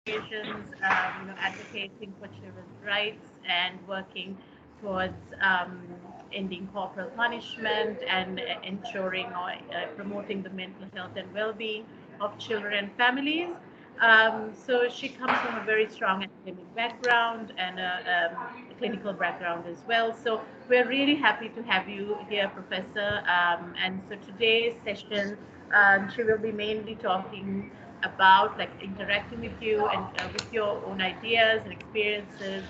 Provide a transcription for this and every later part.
advocating for children's rights and working towards ending corporal punishment and ensuring or promoting the mental health and well-being of children and families. So she comes from a very strong academic background and a clinical background as well. So we're really happy to have you here, Professor. And so today's session, she will be mainly talking about like interacting with you and with your own ideas and experiences.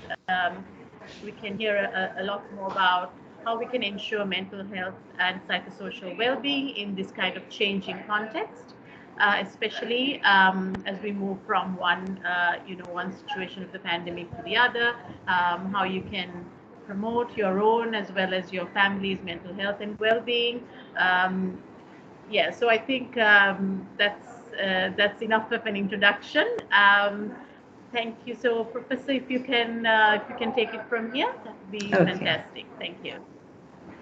We can hear a lot more about how we can ensure mental health and psychosocial well-being in this kind of changing context, especially as we move from one situation of the pandemic to the other, how you can promote your own as well as your family's mental health and well-being. Um, yeah, so I think that's enough of an introduction. Thank you. So, Professor, if you can take it from here, that would be Okay. fantastic. Thank you.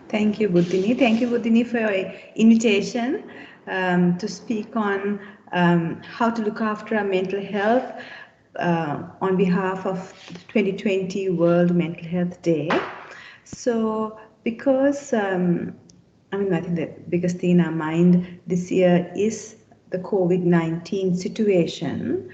Thank you, Buddhini. Thank you, Buddhini, for your invitation to speak on how to look after our mental health on behalf of the 2020 World Mental Health Day. So, because I think the biggest thing in our mind this year is the COVID-19 situation.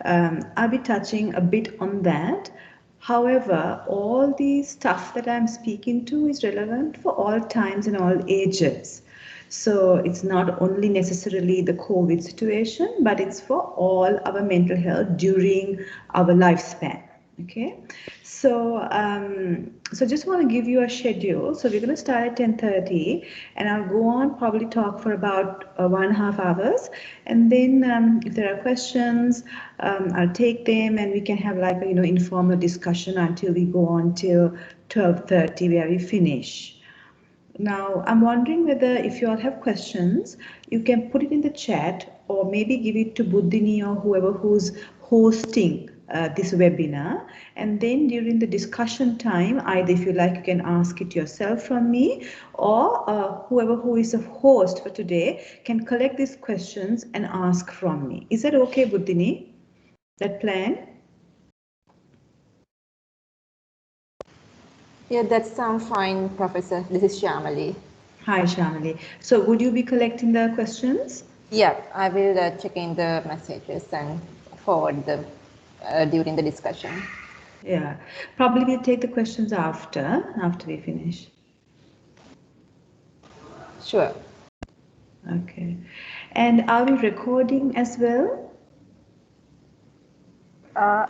I'll be touching a bit on that. However, all the stuff that I'm speaking to is relevant for all times and all ages. So it's not only necessarily the COVID situation, but it's for all our mental health during our lifespan. Okay, so just want to give you a schedule. So we're going to start at 10:30, and I'll go on probably talk for about 1.5 hours, and then if there are questions, I'll take them, and we can have like a informal discussion until we go on till 12:30 where we finish. Now, I'm wondering whether if you all have questions, you can put it in the chat or maybe give it to Buddhini or whoever who's hosting this webinar. And then during the discussion time, either if you like, you can ask it yourself from me, or whoever who is a host for today can collect these questions and ask from me. Is that okay, Buddhini? That plan? Yeah, that sounds fine, Professor. This is Shamali. Hi, Shamali. So would you be collecting the questions? Yeah, I will check in the messages and forward them during the discussion. Yeah, probably we'll take the questions after we finish. Sure. Okay. And are we recording as well?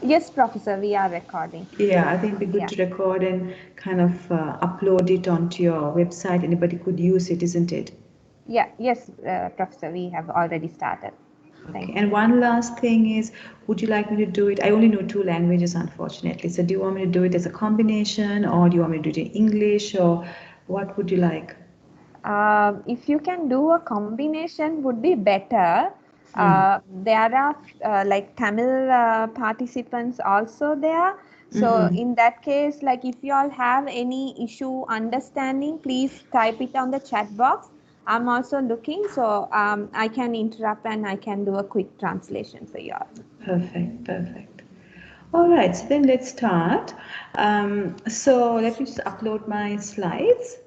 Yes, Professor, we are recording. Yeah, I think it'd be good to record and kind of upload it onto your website. Anybody could use it, isn't it? Yeah, yes, Professor, we have already started. Okay. And one last thing is, would you like me to do it? I only know 2 languages, unfortunately. So do you want me to do it as a combination, or do you want me to do it in English, or what would you like? If you can do a combination would be better. There are like Tamil participants also there. So in that case, like if you all have any issue understanding, please type it on the chat box. I'm also looking, so I can interrupt and I can do a quick translation for you all. Perfect, perfect. All right, so then let's start. So let me just upload my slides.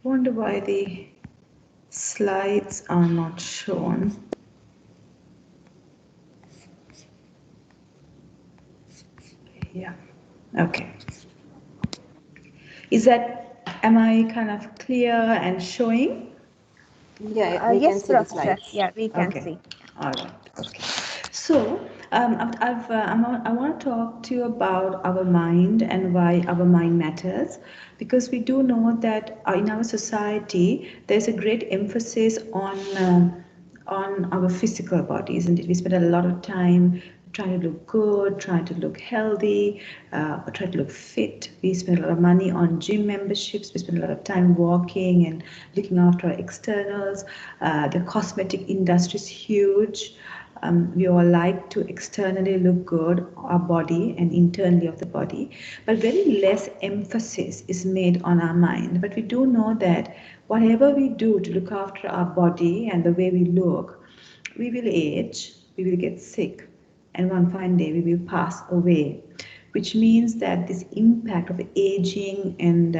Wonder why the slides are not shown. Yeah, okay. Am I kind of clear and showing? Yeah, we Yes, can see the Professor. slides. Yeah, we can see. All right. Okay. So I want to talk to you about our mind and why our mind matters, because we do know that in our society there's a great emphasis on our physical body, isn't it? We spend a lot of time trying to look good, trying to look healthy, trying to look fit. We spend a lot of money on gym memberships. We spend a lot of time walking and looking after our externals. The cosmetic industry is huge. We all like to externally look good, our body and internally of the body, but very less emphasis is made on our mind. But we do know that whatever we do to look after our body and the way we look, we will age, we will get sick, and one fine day we will pass away, which means that this impact of aging and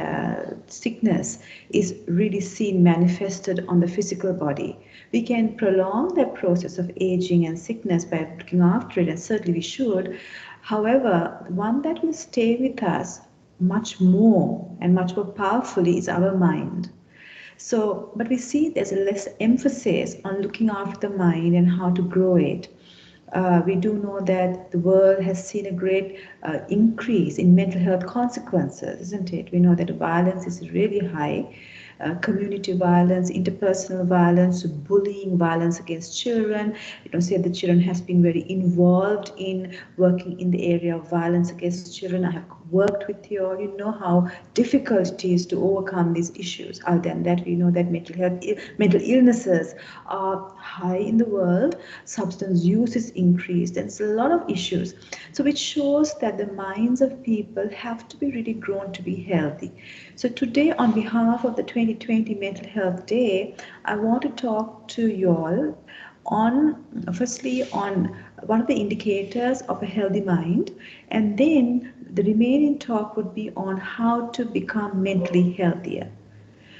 sickness is really seen manifested on the physical body. We can prolong that process of aging and sickness by looking after it, and certainly we should. However, one that will stay with us much more and much more powerfully is our mind. So, but we see there's a less emphasis on looking after the mind and how to grow it. We do know that the world has seen a great increase in mental health consequences, isn't it? We know that violence is really high. Community violence, interpersonal violence, bullying, violence against children. You know, say the children has been very involved in working in the area of violence against children. I have worked with you all. You know how difficult it is to overcome these issues. Other than that, we know that mental illnesses are high in the world. Substance use is increased. There's a lot of issues. So which shows that the minds of people have to be really grown to be healthy. So today, on behalf of the 2020 Mental Health Day, I want to talk to you all on, firstly, on one of the indicators of a healthy mind, and then the remaining talk would be on how to become mentally healthier.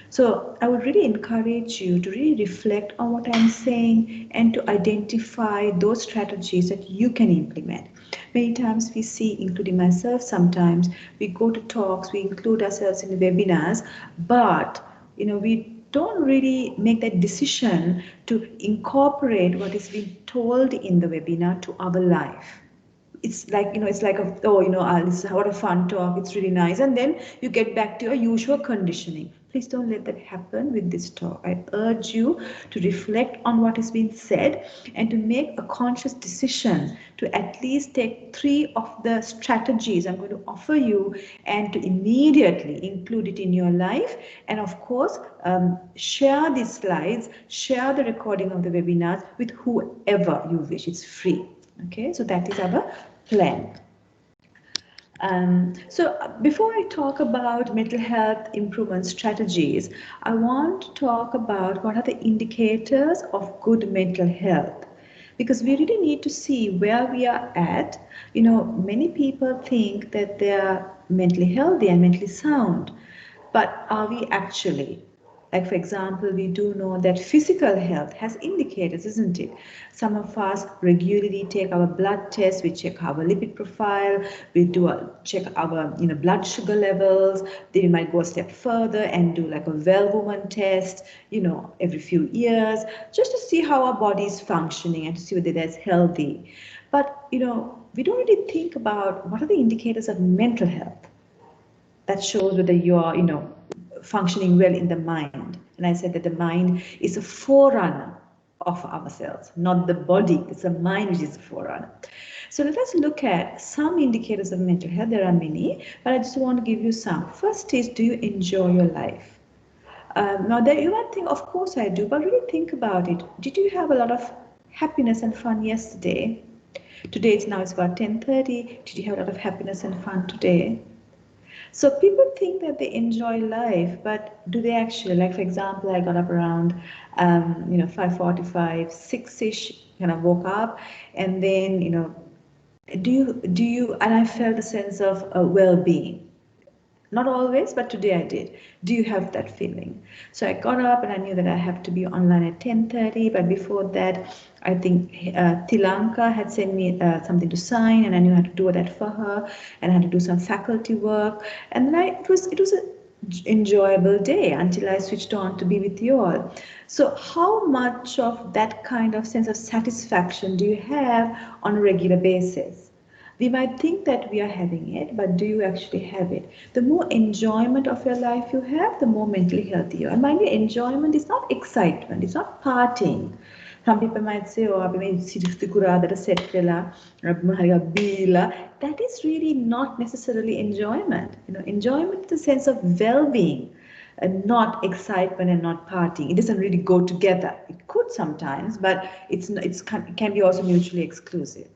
So I would really encourage you to really reflect on what I'm saying and to identify those strategies that you can implement. Many times we see, including myself sometimes, we go to talks, we include ourselves in the webinars, but we don't really make that decision to incorporate what is being told in the webinar to our life. It's like, it's like, this is what a fun talk, it's really nice. And then you get back to your usual conditioning. Please don't let that happen with this talk. I urge you to reflect on what is being said and to make a conscious decision to at least take 3 of the strategies I'm going to offer you and to immediately include it in your life. And of course, share these slides, share the recording of the webinars with whoever you wish. It's free. Okay, so that is our plan. So before I talk about mental health improvement strategies, I want to talk about what are the indicators of good mental health. Because we really need to see where we are at. Many people think that they are mentally healthy and mentally sound, but are we actually? Like, for example, we do know that physical health has indicators, isn't it? Some of us regularly take our blood tests, we check our lipid profile, we check our blood sugar levels. Then we might go a step further and do like a well woman test, every few years, just to see how our body is functioning and to see whether that's healthy. But, we don't really think about what are the indicators of mental health that shows whether you're, functioning well in the mind. And I said that the mind is a forerunner of ourselves, not the body. It's the mind which is the forerunner. So let us look at some indicators of mental health. There are many, but I just want to give you some. First is, do you enjoy your life? Now, there you might think, of course I do, but really think about it. Did you have a lot of happiness and fun yesterday? Today it's about 10:30. Did you have a lot of happiness and fun today? So people think that they enjoy life, but do they actually? Like, for example, I got up around 5:45, 6-ish, kind of woke up, and then do you? And I felt a sense of well-being. Not always, but today I did. Do you have that feeling? So I got up and I knew that I have to be online at 10:30, but before that, I think Tilanka had sent me something to sign, and I knew I had to do that for her, and I had to do some faculty work, and then it was an enjoyable day until I switched on to be with you all. So how much of that kind of sense of satisfaction do you have on a regular basis? We might think that we are having it, but do you actually have it? The more enjoyment of your life you have, the more mentally healthy you are. And mind you, enjoyment is not excitement, it's not partying. Some people might say, oh, අපි මේ සිරිස්ති කුරාදට set වෙලා මොනවා හරි බීලා. That is really not necessarily enjoyment. Enjoyment in the sense of well-being, and not excitement and not partying. It doesn't really go together. It could sometimes, but it can be also mutually exclusive.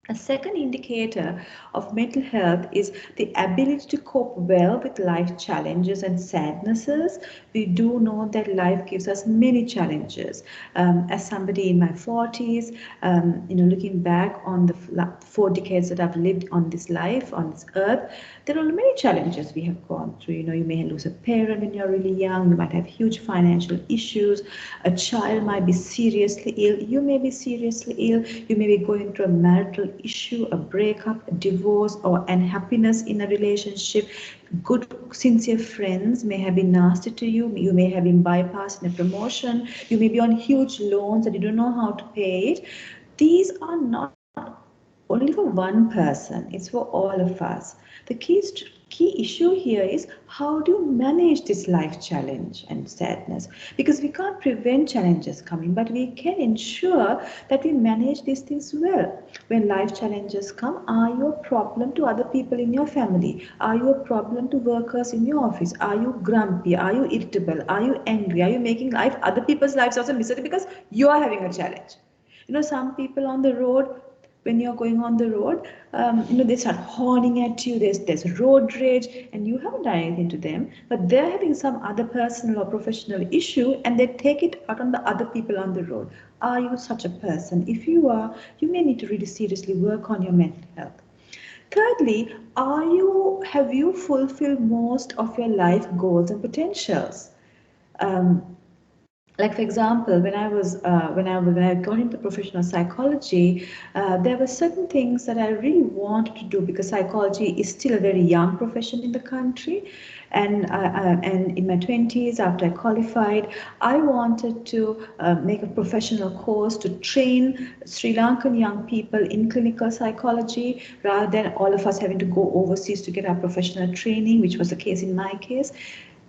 A second indicator of mental health is the ability to cope well with life challenges and sadnesses. We do know that life gives us many challenges. As somebody in my 40s, looking back on the 4 decades that I've lived on this life, on this earth, there are many challenges we have gone through. You may lose a parent when you're really young. You might have huge financial issues. A child might be seriously ill. You may be seriously ill. You may be going through a marital issue, a breakup, a divorce, or unhappiness in a relationship. Good, sincere friends may have been nasty to you. You may have been bypassed in a promotion. You may be on huge loans and you don't know how to pay it. These are not only for one person, it's for all of us. The key issue here is, how do you manage this life challenge and sadness? Because we can't prevent challenges coming, but we can ensure that we manage these things well. When life challenges come, are you a problem to other people in your family? Are you a problem to workers in your office? Are you grumpy? Are you irritable? Are you angry? Are you making other people's lives also miserable because you are having a challenge? Some people on the road, when you're going on the road, they start horning at you. There's road rage, and you haven't done anything to them, but they're having some other personal or professional issue, and they take it out on the other people on the road. Are you such a person? If you are, you may need to really seriously work on your mental health. Thirdly, have you fulfilled most of your life goals and potentials? Like, for example, when I got into professional psychology, there were certain things that I really wanted to do, because psychology is still a very young profession in the country. And in my 20s, after I qualified, I wanted to make a professional course to train Sri Lankan young people in clinical psychology, rather than all of us having to go overseas to get our professional training, which was the case in my case.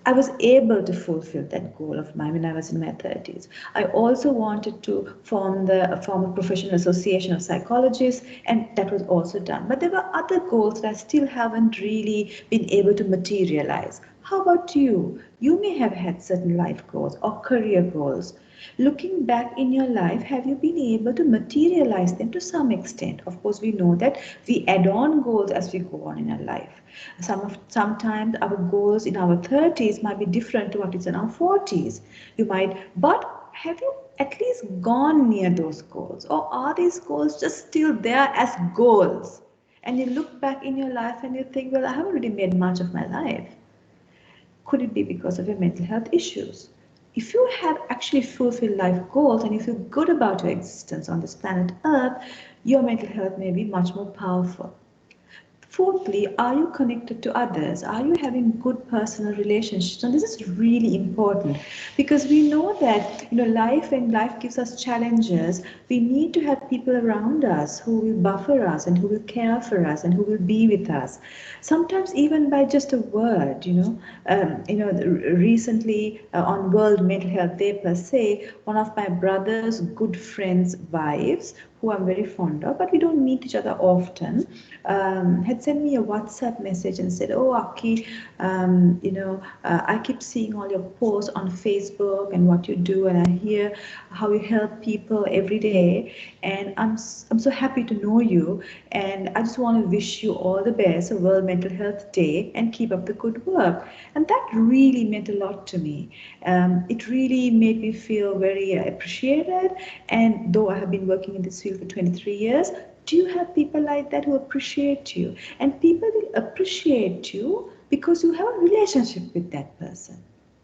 I was able to fulfill that goal of mine when I was in my 30s. I also wanted to form a professional association of psychologists, and that was also done. But there were other goals that I still haven't really been able to materialize. How about you? You may have had certain life goals or career goals. Looking back in your life, have you been able to materialize them to some extent? Of course, we know that we add on goals as we go on in our life. Sometimes our goals in our 30s might be different to what is in our 40s. But have you at least gone near those goals? Or are these goals just still there as goals? And you look back in your life and you think, well, I haven't really made much of my life. Could it be because of your mental health issues? If you have actually fulfilled life goals and you feel good about your existence on this planet Earth, your mental health may be much more powerful. Fourthly, are you connected to others? Are you having good personal relationships? And this is really important, because we know that when life gives us challenges, we need to have people around us who will buffer us and who will care for us and who will be with us. Sometimes even by just a word. Recently on World Mental Health Day per se, one of my brother's good friends' wives, who I'm very fond of, but we don't meet each other often, had sent me a WhatsApp message and said, "Oh, Aki, I keep seeing all your posts on Facebook and what you do, and I hear how you help people every day, and I'm so happy to know you, and I just want to wish you all the best, a World Mental Health Day, and keep up the good work." And that really meant a lot to me. It really made me feel very appreciated, and though I have been working in this field for 23 years, do you have people like that who appreciate you? And people will appreciate you because you have a relationship with that person.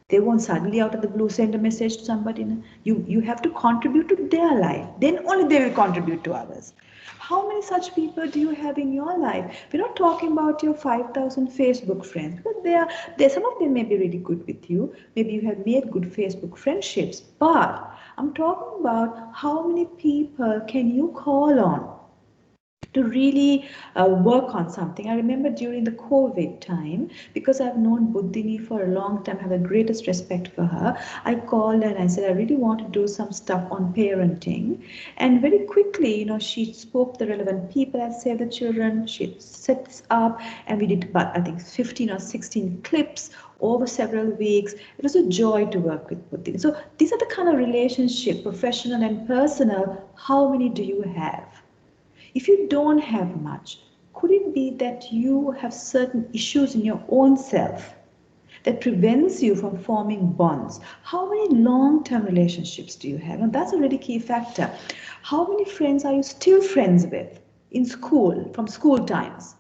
They won't suddenly out of the blue send a message to somebody. You have to contribute to their life. Then only they will contribute to others. How many such people do you have in your life? We're not talking about your 5,000 Facebook friends, but some of them may be really good with you. Maybe you have made good Facebook friendships. But I'm talking about how many people can you call on to really work on something. I remember during the COVID time, because I've known Buddhini for a long time, I have the greatest respect for her. I called her and I said, I really want to do some stuff on parenting. And very quickly, she spoke to the relevant people at Save the Children. She set this up, and we did about, I think, 15 or 16 clips over several weeks. It was a joy to work with Buddhini. So these are the kind of relationship, professional and personal. How many do you have? If you don't have much, could it be that you have certain issues in your own self that prevents you from forming bonds? How many long-term relationships do you have? And that's a really key factor. How many friends are you still friends with in school, from school times?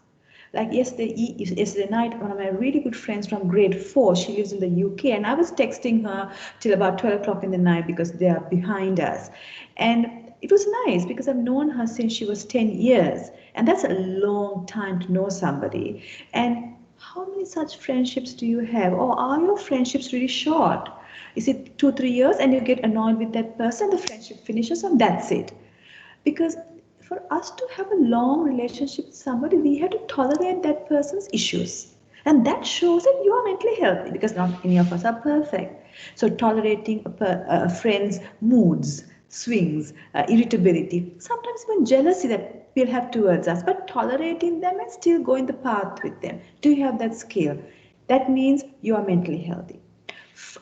Like yesterday night, one of my really good friends from grade 4, she lives in the UK, and I was texting her till about 12 o'clock in the night because they are behind us. And it was nice because I've known her since she was 10 years, and that's a long time to know somebody. And how many such friendships do you have? Or are your friendships really short? Is it 2-3 years and you get annoyed with that person, the friendship finishes, and that's it? Because for us to have a long relationship with somebody, we have to tolerate that person's issues. And that shows that you are mentally healthy, because not any of us are perfect. So tolerating a friend's moods, swings, irritability, sometimes even jealousy that we'll have towards us, but tolerating them and still going the path with them. Do you have that skill? That means you are mentally healthy.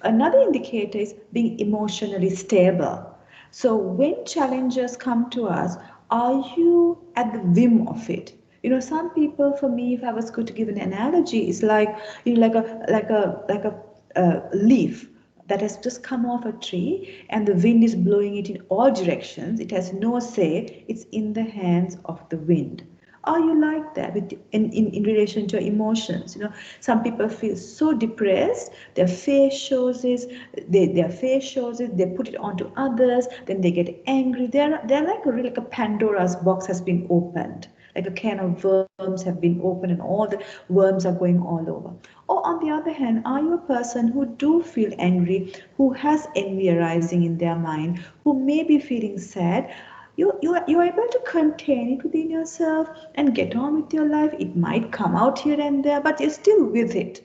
Another indicator is being emotionally stable. So when challenges come to us, are you at the whim of it? Some people, for me, if I was going to give an analogy, it's like, like a leaf that has just come off a tree and the wind is blowing it in all directions. It has no say. It's in the hands of the wind. Are you like that in relation to your emotions? Some people feel so depressed, their face shows it, they put it onto others, then they get angry. They're like a Pandora's box has been opened. Like a can of worms have been opened and all the worms are going all over. Or on the other hand, are you a person who do feel angry, who has envy arising in their mind, who may be feeling sad? You're able to contain it within yourself and get on with your life. It might come out here and there, but you're still with it.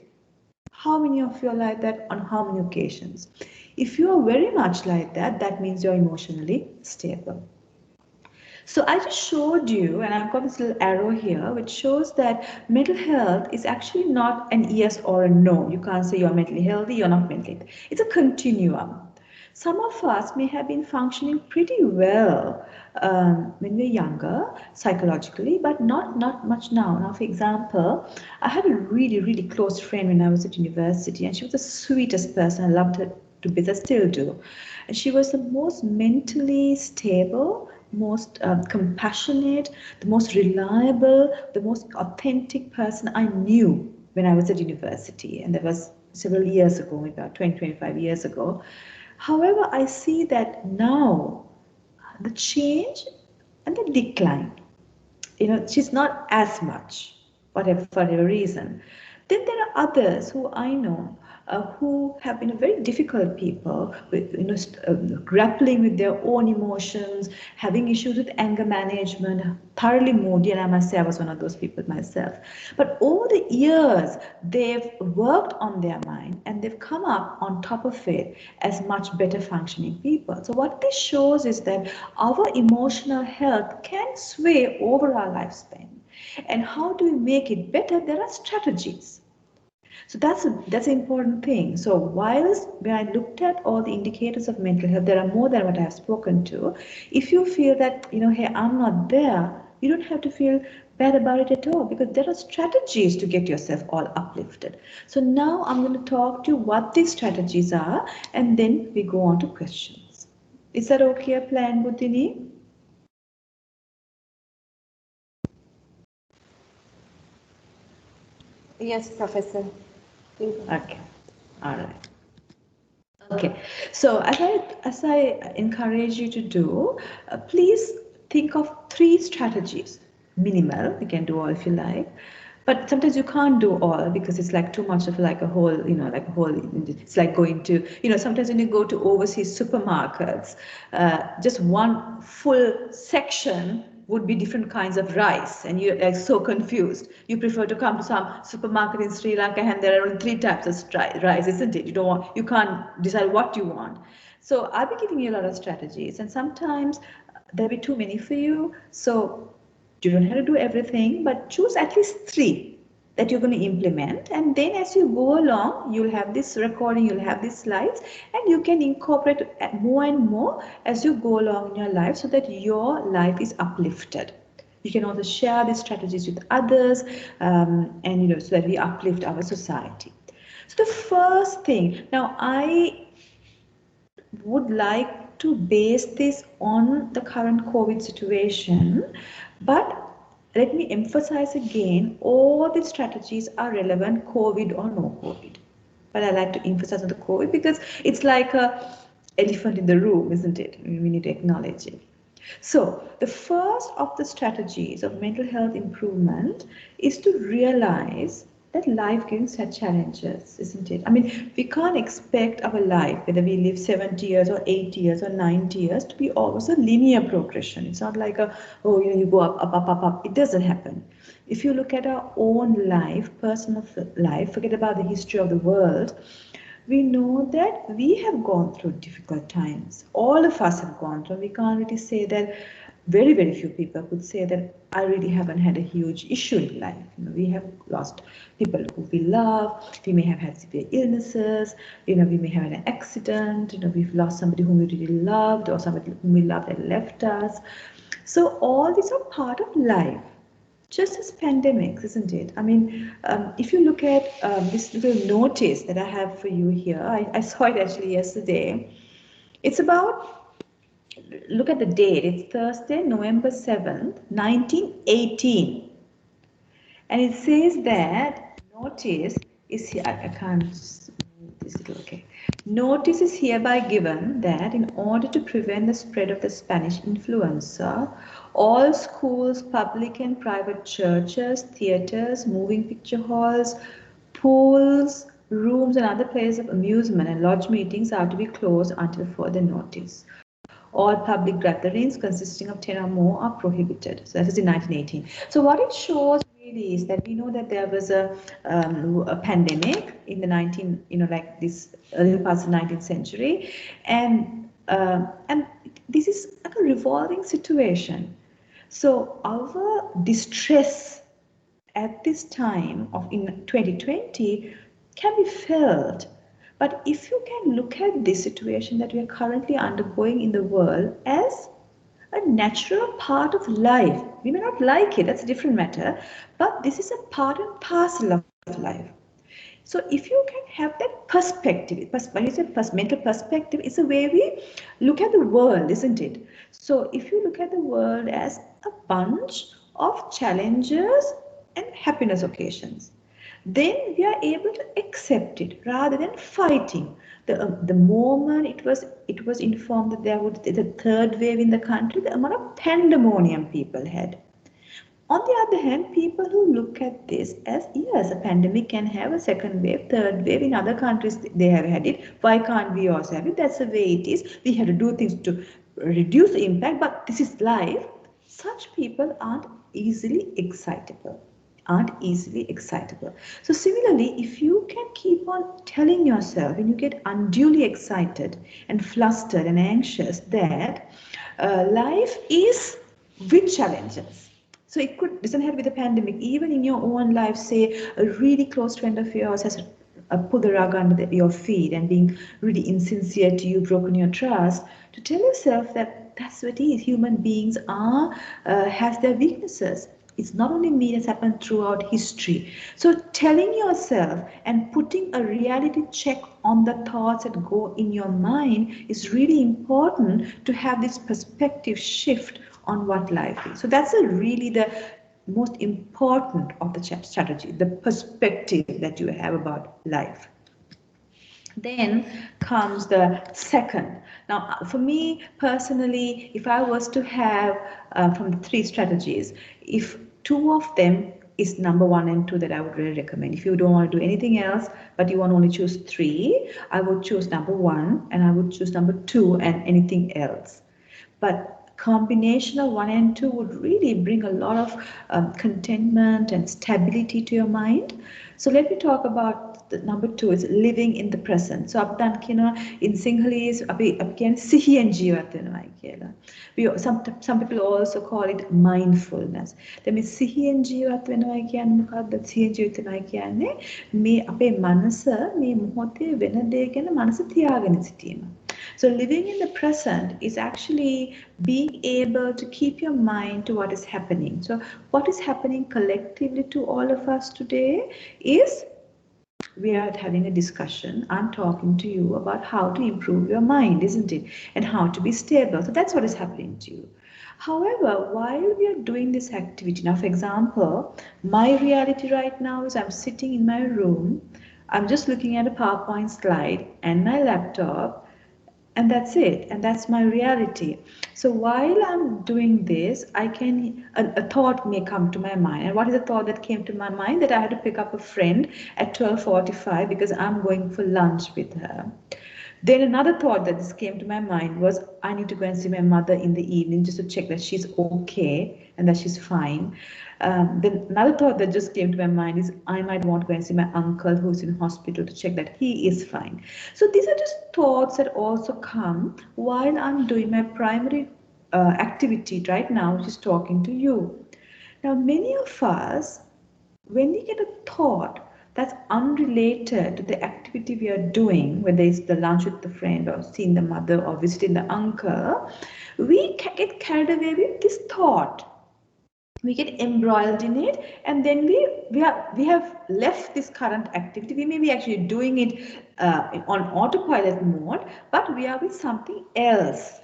How many of you are like that on how many occasions? If you are very much like that, that means you're emotionally stable. So I just showed you, and I've got this little arrow here, which shows that mental health is actually not an yes or a no. You can't say you're mentally healthy, you're not mentally healthy. It's a continuum. Some of us may have been functioning pretty well when we're younger, psychologically, but not much now. Now, for example, I had a really, really close friend when I was at university, and she was the sweetest person. I loved her to bits, I still do. And she was the most mentally stable, most compassionate, the most reliable, the most authentic person I knew when I was at university. And that was several years ago, about 20, 25 years ago. However, I see that now the change and the decline, she's not as much, whatever, for whatever reason. Then there are others who I know who have been very difficult people, with, grappling with their own emotions, having issues with anger management, thoroughly moody, and I must say I was one of those people myself. But over the years, they've worked on their mind and they've come up on top of it as much better functioning people. So what this shows is that our emotional health can sway over our lifespan. And how do we make it better? There are strategies. So that's an important thing. So whilst when I looked at all the indicators of mental health, there are more than what I have spoken to. If you feel that, hey, I'm not there, you don't have to feel bad about it at all, because there are strategies to get yourself all uplifted. So now I'm going to talk to you what these strategies are, and then we go on to questions. Is that okay, a plan, Buddhini? Yes, Professor. Okay, all right. Okay, so as I encourage you to do, please think of 3 strategies. Minimal, you can do all if you like, but sometimes you can't do all because it's like too much of like a whole, like a whole. It's like going to, sometimes when you go to overseas supermarkets, just one full section would be different kinds of rice, and you're like so confused. You prefer to come to some supermarket in Sri Lanka and there are only 3 types of rice, isn't it? You can't decide what you want. So I'll be giving you a lot of strategies, and sometimes there'll be too many for you. So you don't have to do everything, but choose at least 3 that you're going to implement, and then as you go along you'll have this recording, you'll have these slides, and you can incorporate more and more as you go along in your life so that your life is uplifted. You can also share these strategies with others, and so that we uplift our society. So the first thing, now I would like to base this on the current COVID situation, but let me emphasize again, all the strategies are relevant, COVID or no COVID. But I like to emphasize on the COVID because it's like a elephant in the room, isn't it? We need to acknowledge it. So the first of the strategies of mental health improvement is to realize that life gives such challenges, isn't it? I mean, we can't expect our life, whether we live 70 years or 80 years or 90 years, to be always a linear progression. It's not like you go up, up, up, up, up. It doesn't happen. If you look at our own life, personal life, forget about the history of the world, we know that we have gone through difficult times. All of us have gone through. We can't really say that. Very, very few people could say that I really haven't had a huge issue in life. We have lost people who we love. We may have had severe illnesses. We may have had an accident. We've lost somebody whom we really loved, or somebody whom we loved and left us. So all these are part of life. Just as pandemics, isn't it? I mean, if you look at this little notice that I have for you here, I saw it actually yesterday. It's about, look at the date, it's Thursday, November 7th, 1918. And it says that notice is here, I can't, this is okay. Notice is hereby given that in order to prevent the spread of the Spanish influenza, all schools, public and private churches, theatres, moving picture halls, pools, rooms and other places of amusement and lodge meetings are to be closed until further notice. All public gatherings consisting of 10 or more are prohibited. So that is in 1918. So what it shows really is that we know that there was a pandemic in the like this early parts of the 19th century, and this is like a revolving situation. So our distress at this time of in 2020 can be felt. But if you can look at this situation that we are currently undergoing in the world as a natural part of life, we may not like it, that's a different matter, but this is a part and parcel of life. So if you can have that perspective, when you say mental perspective, it's a way we look at the world, isn't it? So if you look at the world as a bunch of challenges and happiness occasions, then we are able to accept it rather than fighting. The moment it was informed that there would be the 3rd wave in the country, the amount of pandemonium people had. On the other hand, people who look at this as, yes, a pandemic can have a 2nd wave, 3rd wave, in other countries they have had it, why can't we also have it? That's the way it is. We have to do things to reduce the impact, but this is life. Such people aren't easily excitable. So similarly, if you can keep on telling yourself when you get unduly excited and flustered and anxious that life is with challenges. So it doesn't have to be the pandemic. Even in your own life, say a really close friend of yours has pulled the rug under your feet and being really insincere to you, broken your trust, to tell yourself that that's what it is. Human beings has their weaknesses. It's not only me, that's happened throughout history. So telling yourself and putting a reality check on the thoughts that go in your mind is really important to have this perspective shift on what life is. So that's really the most important of the strategy, the perspective that you have about life. Then comes the second. Now, for me personally, if I was to have from the 3 strategies, if 2 of them is number 1 and 2 that I would really recommend. If you don't want to do anything else, but you want to only choose 3, I would choose number 1 and I would choose number 2 and anything else. But combination of 1 and 2 would really bring a lot of contentment and stability to your mind. So let me talk about the number 2 is living in the present. So අප දැන් කියන in Sinhalese අපි කියන්නේ සිහියෙන් ජීවත් වෙනවායි කියලා. Some people also call it mindfulness. දැන් මේ සිහියෙන් ජීවත් වෙනවායි කියන්නේ මොකක්ද? සිහියෙන් ජීවත් වෙනවායි කියන්නේ මේ අපේ මනස මේ මොහොතේ වෙන දේ ගැන මනස තියාගෙන සිටීම. So living in the present is actually being able to keep your mind to what is happening. So what is happening collectively to all of us today is we are having a discussion. I'm talking to you about how to improve your mind, isn't it? And how to be stable. So that's what is happening to you. However, while we are doing this activity, now for example, my reality right now is I'm sitting in my room, I'm just looking at a PowerPoint slide and my laptop, and that's it, and that's my reality. So while I'm doing this, a thought may come to my mind. And what is the thought that came to my mind? That I had to pick up a friend at 12:45 because I'm going for lunch with her. Then another thought that just came to my mind was I need to go and see my mother in the evening just to check that she's okay and that she's fine. Then another thought that just came to my mind is I might want to go and see my uncle who's in hospital to check that he is fine. So these are just thoughts that also come while I'm doing my primary activity right now, which is talking to you. Now, many of us, when we get a thought that's unrelated to the activity we are doing, whether it's the lunch with the friend or seeing the mother or visiting the uncle, we get carried away with this thought. We get embroiled in it, and then we have left this current activity. We may be actually doing it on autopilot mode, but we are with something else.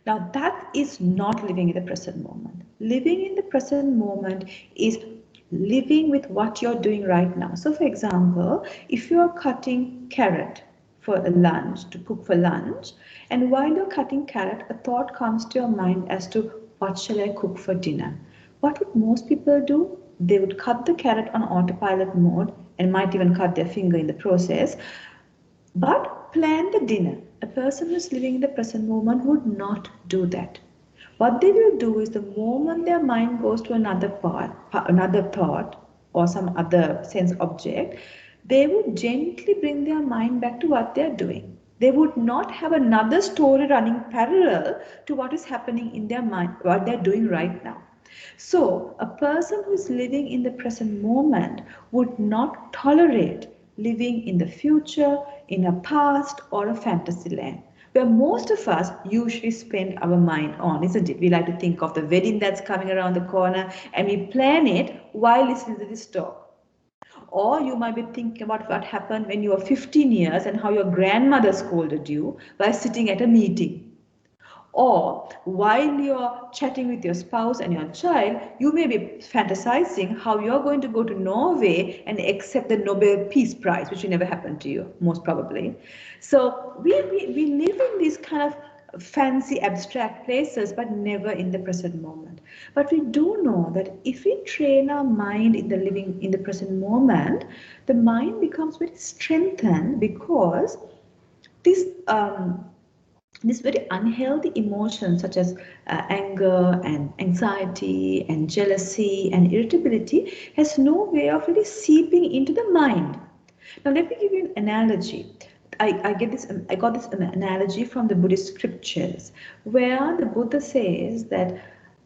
Now that is not living in the present moment. Living in the present moment is living with what you're doing right now. So for example, if you are cutting carrot for a lunch, to cook for lunch, and while you're cutting carrot, a thought comes to your mind as to what shall I cook for dinner? What would most people do? They would cut the carrot on autopilot mode and might even cut their finger in the process, but plan the dinner. A person who's living in the present moment would not do that. What they will do is the moment their mind goes to another thought or some other sense object, they would gently bring their mind back to what they're doing. They would not have another story running parallel to what is happening in their mind, what they're doing right now. So a person who is living in the present moment would not tolerate living in the future, in a past, or a fantasy land, where most of us usually spend our mind on, isn't it? We like to think of the wedding that's coming around the corner and we plan it while listening to this talk. Or you might be thinking about what happened when you were 15 years and how your grandmother scolded you while sitting at a meeting. Or while you're chatting with your spouse and your child, you may be fantasizing how you're going to go to Norway and accept the Nobel Peace Prize, which will never happen to you, most probably. So we live in these kind of fancy abstract places, but never in the present moment. But we do know that if we train our mind in the living in the present moment, the mind becomes very strengthened, because these very unhealthy emotions such as anger and anxiety and jealousy and irritability has no way of really seeping into the mind. Now let me give you an analogy. I got this analogy from the Buddhist scriptures, where the Buddha says that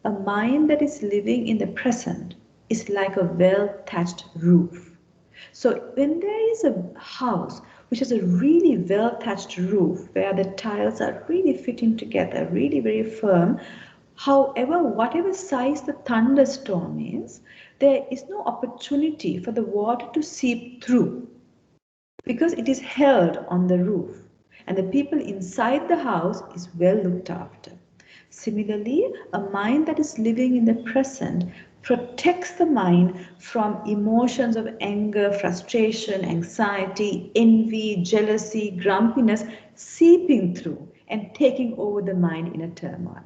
a mind that is living in the present is like a well-thatched roof. So when there is a house which has a really well-thatched roof, where the tiles are really fitting together, really very firm, however, whatever size the thunderstorm is, there is no opportunity for the water to seep through, because it is held on the roof, and the people inside the house is well looked after. Similarly, a mind that is living in the present protects the mind from emotions of anger, frustration, anxiety, envy, jealousy, grumpiness seeping through and taking over the mind in a turmoil.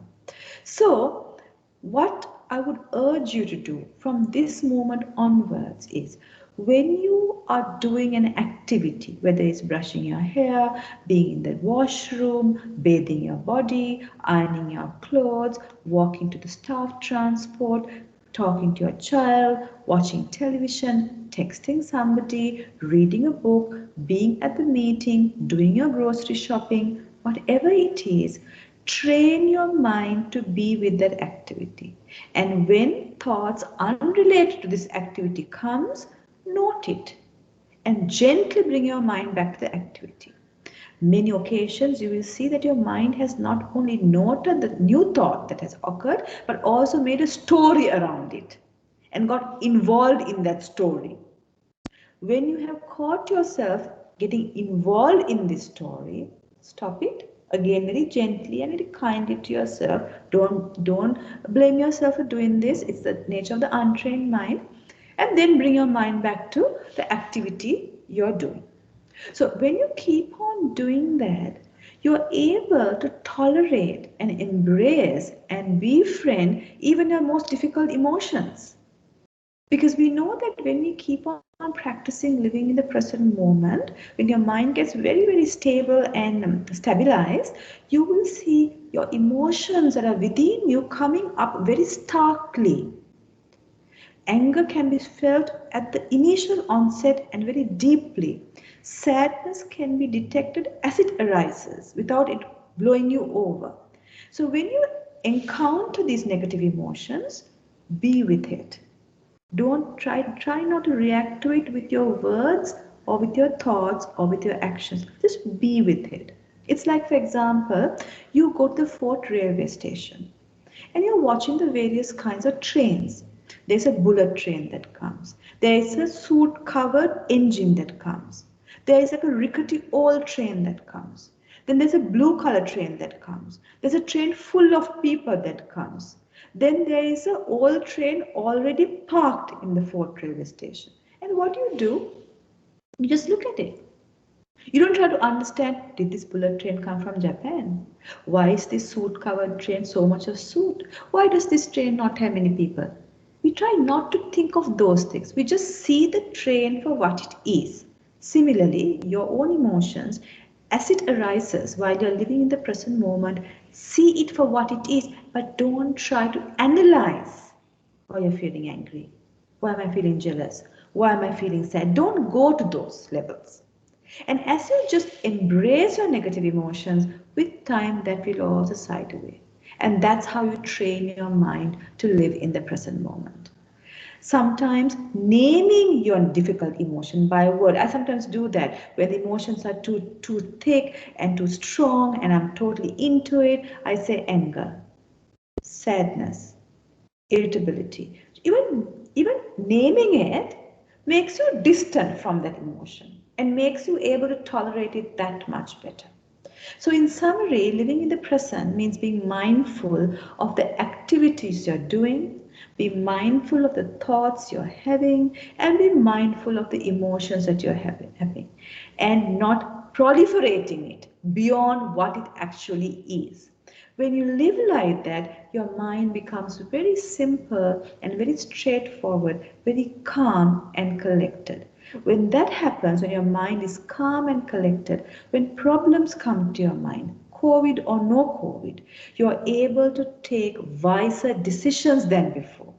So, what I would urge you to do from this moment onwards is, when you are doing an activity, whether it's brushing your hair, being in the washroom, bathing your body, ironing your clothes, walking to the staff transport, talking to your child, watching television, texting somebody, reading a book, being at the meeting, doing your grocery shopping, whatever it is, train your mind to be with that activity. And when thoughts unrelated to this activity comes, note it and gently bring your mind back to the activity. Many occasions you will see that your mind has not only noted the new thought that has occurred, but also made a story around it and got involved in that story. When you have caught yourself getting involved in this story, stop it again very gently and very kindly to yourself. Don't blame yourself for doing this. It's the nature of the untrained mind. And then bring your mind back to the activity you're doing. So when you keep on doing that, you're able to tolerate and embrace and befriend even your most difficult emotions. Because we know that when we keep on practicing living in the present moment, when your mind gets very, very stable and stabilized, you will see your emotions that are within you coming up very starkly. Anger can be felt at the initial onset and very deeply. Sadness can be detected as it arises without it blowing you over. So when you encounter these negative emotions, be with it. Don't try not to react to it with your words or with your thoughts or with your actions. Just be with it. It's like, for example, you go to the Fort railway station and you're watching the various kinds of trains. There's a bullet train that comes. There is a soot covered engine that comes. There is like a rickety old train that comes. Then there's a blue color train that comes. There's a train full of people that comes. Then there is an old train already parked in the Fort railway station. And what do? You just look at it. You don't try to understand, did this bullet train come from Japan? Why is this soot covered train so much of soot? Why does this train not have many people? We try not to think of those things. We just see the train for what it is. Similarly, your own emotions, as it arises while you're living in the present moment, see it for what it is, but don't try to analyze why you're feeling angry. Why am I feeling jealous? Why am I feeling sad? Don't go to those levels. And as you just embrace your negative emotions, with time that will also side away. And that's how you train your mind to live in the present moment. Sometimes naming your difficult emotion by a word. I sometimes do that when the emotions are too thick and too strong and I'm totally into it. I say anger, sadness, irritability. Even naming it makes you distant from that emotion and makes you able to tolerate it that much better. So in summary, living in the present means being mindful of the activities you're doing, be mindful of the thoughts you're having, and be mindful of the emotions that you're having, and not proliferating it beyond what it actually is. When you live like that, your mind becomes very simple and very straightforward, very calm and collected. When that happens, when your mind is calm and collected, when problems come to your mind, COVID or no COVID, you are able to take wiser decisions than before.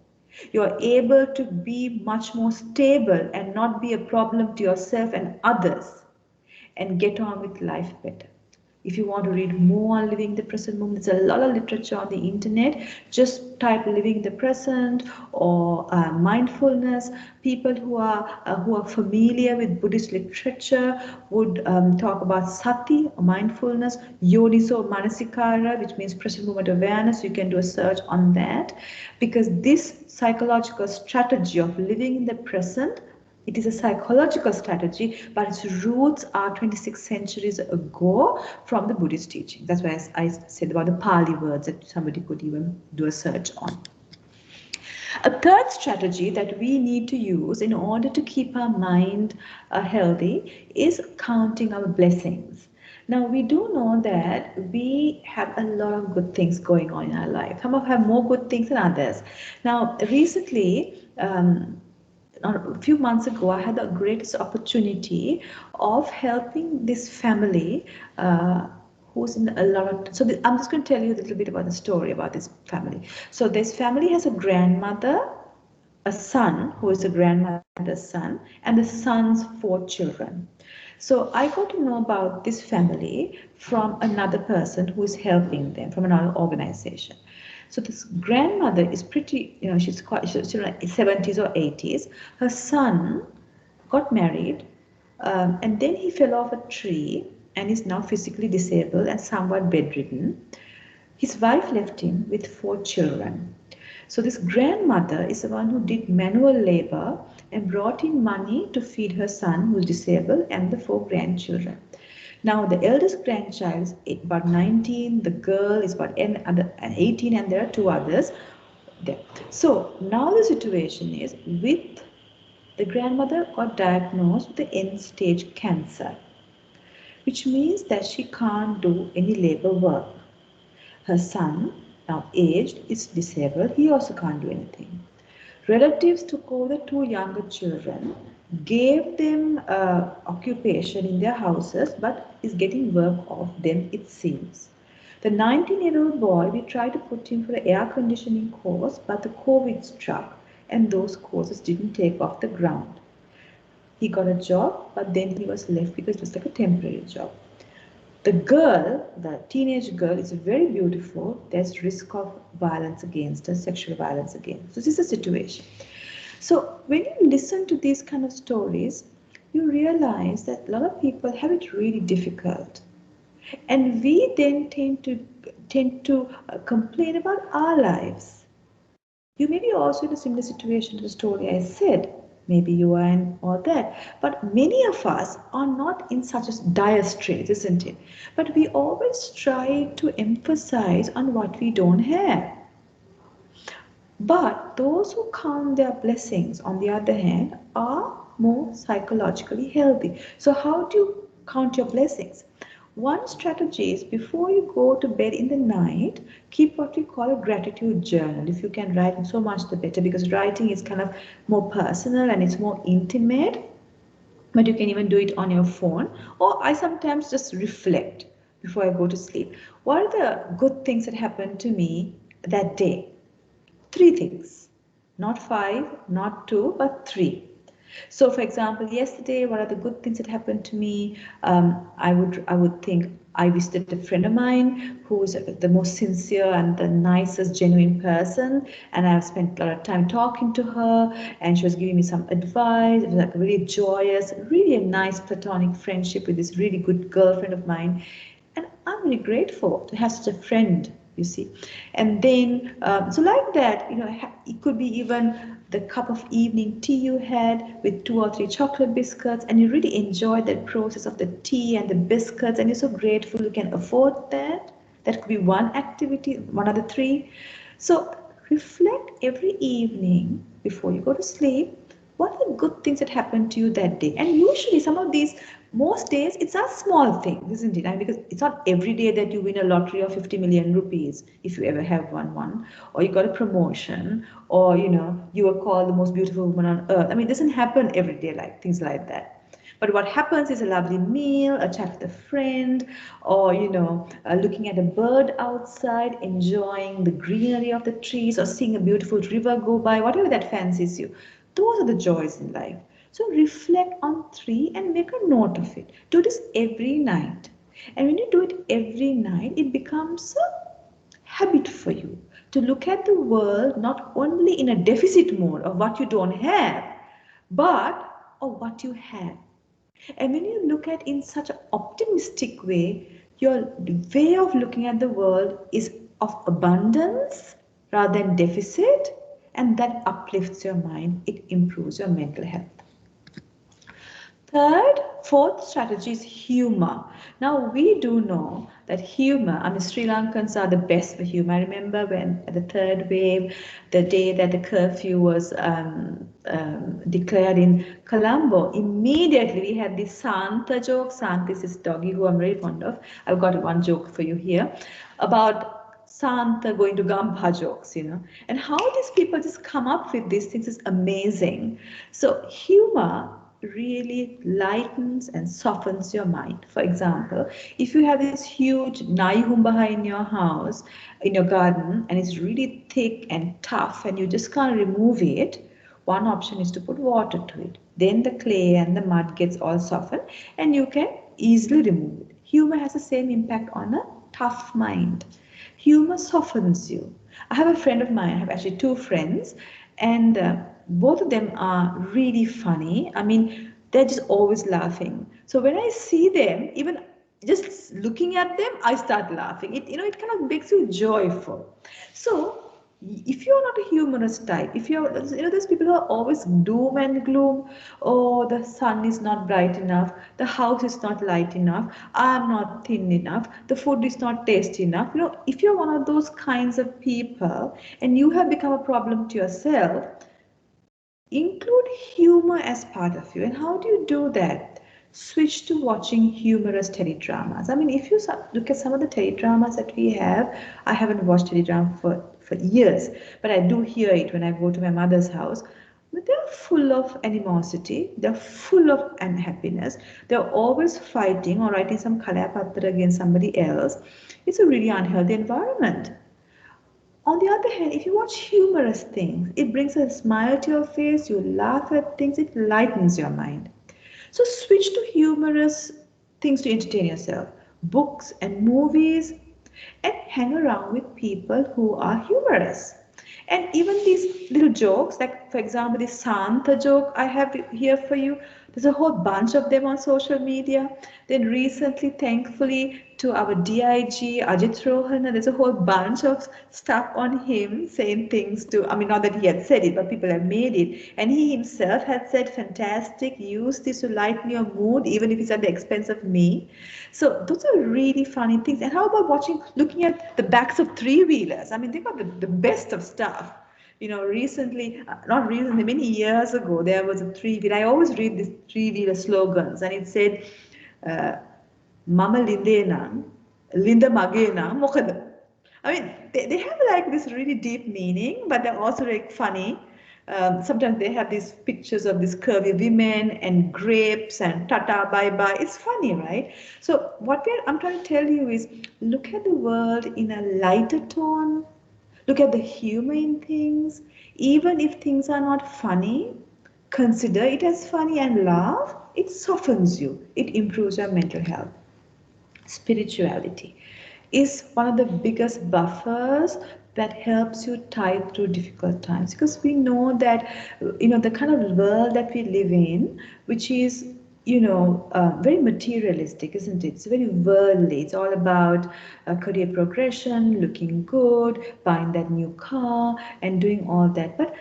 You are able to be much more stable and not be a problem to yourself and others and get on with life better. If you want to read more on living the present moment, there's a lot of literature on the internet. Just type living the present or mindfulness. People who are familiar with Buddhist literature would talk about sati or mindfulness, yodiso manasikara, which means present moment awareness. You can do a search on that, because this psychological strategy of living in the present, it is a psychological strategy, but its roots are 26 centuries ago from the Buddhist teaching. That's why I said about the Pali words that somebody could even do a search on. A third strategy that we need to use in order to keep our mind healthy is counting our blessings. Now, we do know that we have a lot of good things going on in our life. Some of us have more good things than others. Now, recently, a few months ago, I had the greatest opportunity of helping this family who's in a lot of. So I'm just going to tell you a little bit about the story about this family. So this family has a grandmother, a son who is a grandmother's son, and the son's 4 children. So I got to know about this family from another person who is helping them from another organization. So this grandmother is pretty, she's like 70s or 80s. Her son got married, and then he fell off a tree and is now physically disabled and somewhat bedridden. His wife left him with 4 children. So this grandmother is the one who did manual labor and brought in money to feed her son who's disabled and the 4 grandchildren. Now the eldest grandchild is about 19, the girl is about 18, and there are 2 others there. So now the situation is with the grandmother got diagnosed with the end-stage cancer, which means that she can't do any labor work. Her son, now aged, is disabled. He also can't do anything. Relatives took over the 2 younger children, gave them occupation in their houses, but is getting work off them, it seems. The 19-year-old boy, we tried to put him for an air conditioning course, but the COVID struck and those courses didn't take off the ground. He got a job, but then he was left because it was like a temporary job. The girl, the teenage girl, is very beautiful. There's risk of violence against her, sexual violence against. So this is the situation. So when you listen to these kind of stories, you realize that a lot of people have it really difficult. And we then tend to complain about our lives. You may be also in a similar situation to the story I said. Maybe you are in all that. But many of us are not in such a dire straits, isn't it? But we always try to emphasize on what we don't have. But those who count their blessings, on the other hand, are more psychologically healthy. So how do you count your blessings? One strategy is before you go to bed in the night, keep what we call a gratitude journal. If you can write, so much the better, because writing is kind of more personal and it's more intimate. But you can even do it on your phone. Or I sometimes just reflect before I go to sleep. What are the good things that happened to me that day? 3 things. Not 5, not 2, but 3. So, for example, yesterday, what are the good things that happened to me? I would think I visited a friend of mine who is the most sincere and the nicest, genuine person, and I've spent a lot of time talking to her, and she was giving me some advice. It was like really joyous, really a nice platonic friendship with this really good girlfriend of mine, and I'm really grateful to have such a friend. You see, and then so like that, it could be even the cup of evening tea you had with 2 or 3 chocolate biscuits, and you really enjoyed that process of the tea and the biscuits, and you're so grateful you can afford that. That could be one activity, one of the 3. So reflect every evening before you go to sleep. What are the good things that happened to you that day? And usually some of these, most days, it's a small thing, isn't it? Because it's not every day that you win a lottery of 50 million rupees, if you ever have won, or you got a promotion, or you were called the most beautiful woman on earth. It doesn't happen every day, like things like that. But what happens is a lovely meal, a chat with a friend, or looking at a bird outside, enjoying the greenery of the trees, or seeing a beautiful river go by, whatever that fancies you. Those are the joys in life. So reflect on 3 and make a note of it. Do this every night. And when you do it every night, it becomes a habit for you to look at the world not only in a deficit mode of what you don't have, but of what you have. And when you look at in such an optimistic way, your way of looking at the world is of abundance rather than deficit, and that uplifts your mind, it improves your mental health. Fourth strategy is humor. Now we do know that humor, Sri Lankans are the best for humor. I remember when at the 3rd wave, the day that the curfew was declared in Colombo, immediately we had this Santa joke. Santa is this doggy who I'm very fond of. I've got one joke for you here about Santa going to Gambha jokes, and how these people just come up with these things is amazing. So humor really lightens and softens your mind. For example, if you have this huge naihumbaha in your house, in your garden, and it's really thick and tough and you just can't remove it, one option is to put water to it. Then the clay and the mud gets all softened and you can easily remove it. Humor has the same impact on a tough mind. Humor softens you. I have a friend of mine, I have actually two friends, and both of them are really funny. I mean, they're just always laughing. So when I see them, even just looking at them, I start laughing. It kind of makes you joyful. So if you're not a humorous type, if you're, there's people who are always doom and gloom. Oh, the sun is not bright enough, the house is not light enough, I'm not thin enough, the food is not tasty enough. If you're one of those kinds of people and you have become a problem to yourself, include humor as part of you. And how do you do that? Switch to watching humorous teledramas. I mean, if you look at some of the teledramas that we have, I haven't watched teledrama for years, but I do hear it when I go to my mother's house. But they're full of animosity, they're full of unhappiness, they're always fighting or writing some kalapatra against somebody else. It's a really unhealthy environment. On the other hand, if you watch humorous things, it brings a smile to your face, you laugh at things, it lightens your mind. So switch to humorous things to entertain yourself, books and movies, and hang around with people who are humorous. And even these little jokes, like for example, this Santa joke I have here for you, there's a whole bunch of them on social media. Then recently, thankfully, to our DIG, Ajit Rohana, there's a whole bunch of stuff on him saying things to, I mean, not that he had said it, but people have made it. And he himself had said, fantastic, use this to lighten your mood, even if it's at the expense of me. So those are really funny things. And how about looking at the backs of three-wheelers? I mean, they got the best of stuff. Recently, not recently, many years ago, there was a three-wheeler. I always read these three-wheeler slogans, and it said, Mama Lindena, Linda Magena, Mokada. I mean, they have like this really deep meaning, but they're also like funny. Sometimes they have these pictures of these curvy women and grapes and tata bye bye. It's funny, right? So what I'm trying to tell you is look at the world in a lighter tone. Look at the humor in things. Even if things are not funny, consider it as funny and laugh. It softens you. It improves your mental health. Spirituality is one of the biggest buffers that helps you tide through difficult times, because we know that the kind of world that we live in, which is very materialistic, isn't it? It's very worldly. It's all about career progression, looking good, buying that new car, and doing all that. But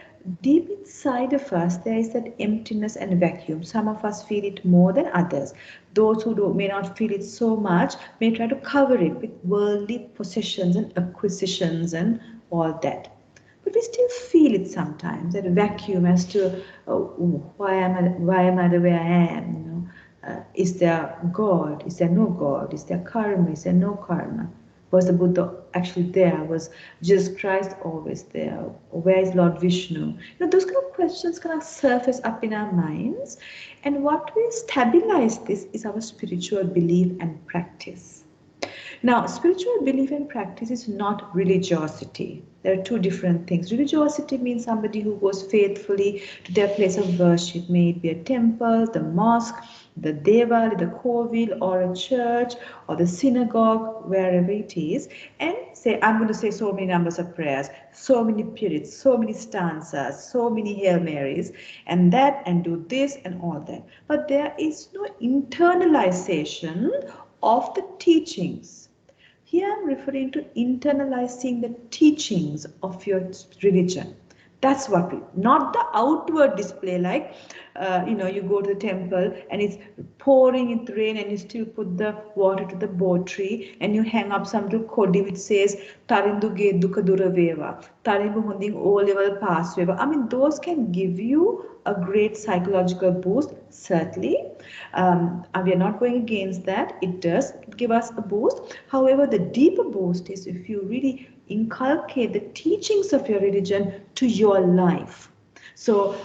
deep inside of us, there is that emptiness and vacuum. Some of us feel it more than others. Those who may not feel it so much may try to cover it with worldly possessions and acquisitions and all that. But we still feel it sometimes, that vacuum as to why am I the way I am? Is there God? Is there no God? Is there karma? Is there no karma? Was the Buddha actually there? Was Jesus Christ always there? Or where is Lord Vishnu? Those kind of questions kind of surface up in our minds. And what will stabilize this is our spiritual belief and practice. Now, spiritual belief and practice is not religiosity. There are two different things. Religiosity means somebody who goes faithfully to their place of worship, may it be a temple, the mosque, the devali, the kovil, or a church, or the synagogue, wherever it is, and say, I'm going to say so many numbers of prayers, so many periods, so many stanzas, so many Hail Marys, and that, and do this, and all that. But there is no internalization of the teachings. Here I'm referring to internalizing the teachings of your religion. That's what not the outward display, like, you go to the temple and it's pouring in rain and you still put the water to the bo tree and you hang up some little kodi which says, Tarindu ge dukkha duraveva, Tarindu hunding O level pass weva. I mean, those can give you a great psychological boost, certainly. And we are not going against that. It does give us a boost. However, the deeper boost is if you really inculcate the teachings of your religion to your life. So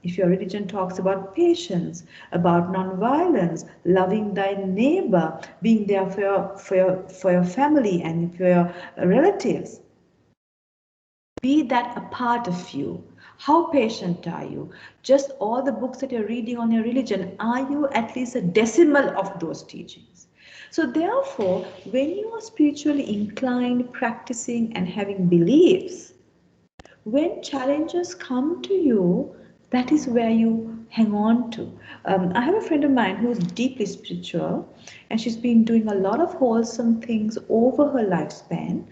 if your religion talks about patience, about non-violence, loving thy neighbor, being there for your family and for your relatives, be that a part of you. How patient are you? Just all the books that you're reading on your religion, are you at least a decimal of those teachings? So therefore, when you are spiritually inclined, practicing and having beliefs, when challenges come to you, that is where you hang on to. I have a friend of mine who is deeply spiritual, and she's been doing a lot of wholesome things over her lifespan,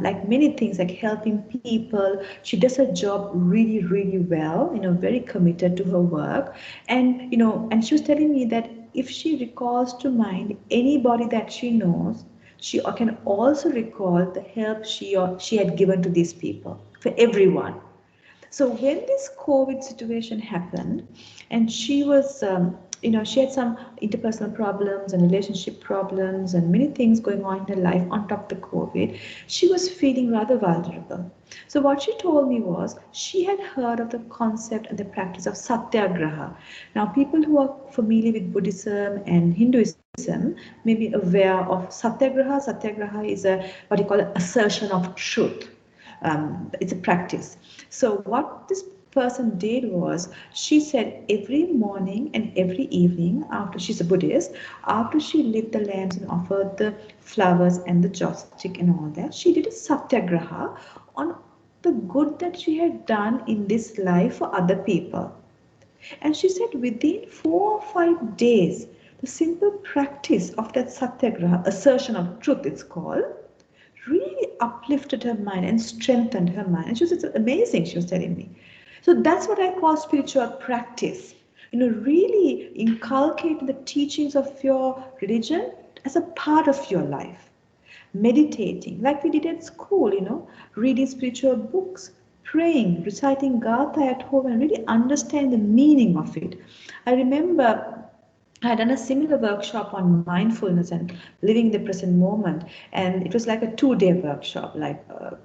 like many things, like helping people. She does her job really, really well, very committed to her work. And she was telling me that if she recalls to mind anybody that she knows, she can also recall the help she had given to these people, for everyone. So when this COVID situation happened, and she was, she had some interpersonal problems and relationship problems and many things going on in her life on top of the COVID, she was feeling rather vulnerable. So what she told me was she had heard of the concept and the practice of satyagraha. Now, people who are familiar with Buddhism and Hinduism may be aware of satyagraha. Satyagraha is what you call an assertion of truth. It's a practice. So what this person did was, she said every morning and every evening, after, she's a Buddhist, after she lit the lamps and offered the flowers and the joss stick and all that, she did a satyagraha on the good that she had done in this life for other people. And she said within 4 or 5 days, the simple practice of that satyagraha, assertion of truth it's called, really uplifted her mind and strengthened her mind. And she was, it's amazing, she was telling me. So that's what I call spiritual practice. Really inculcate the teachings of your religion as a part of your life. Meditating, like we did at school, reading spiritual books, praying, reciting Gatha at home, and really understand the meaning of it. I remember I had done a similar workshop on mindfulness and living the present moment, and it was like a 2-day workshop. Like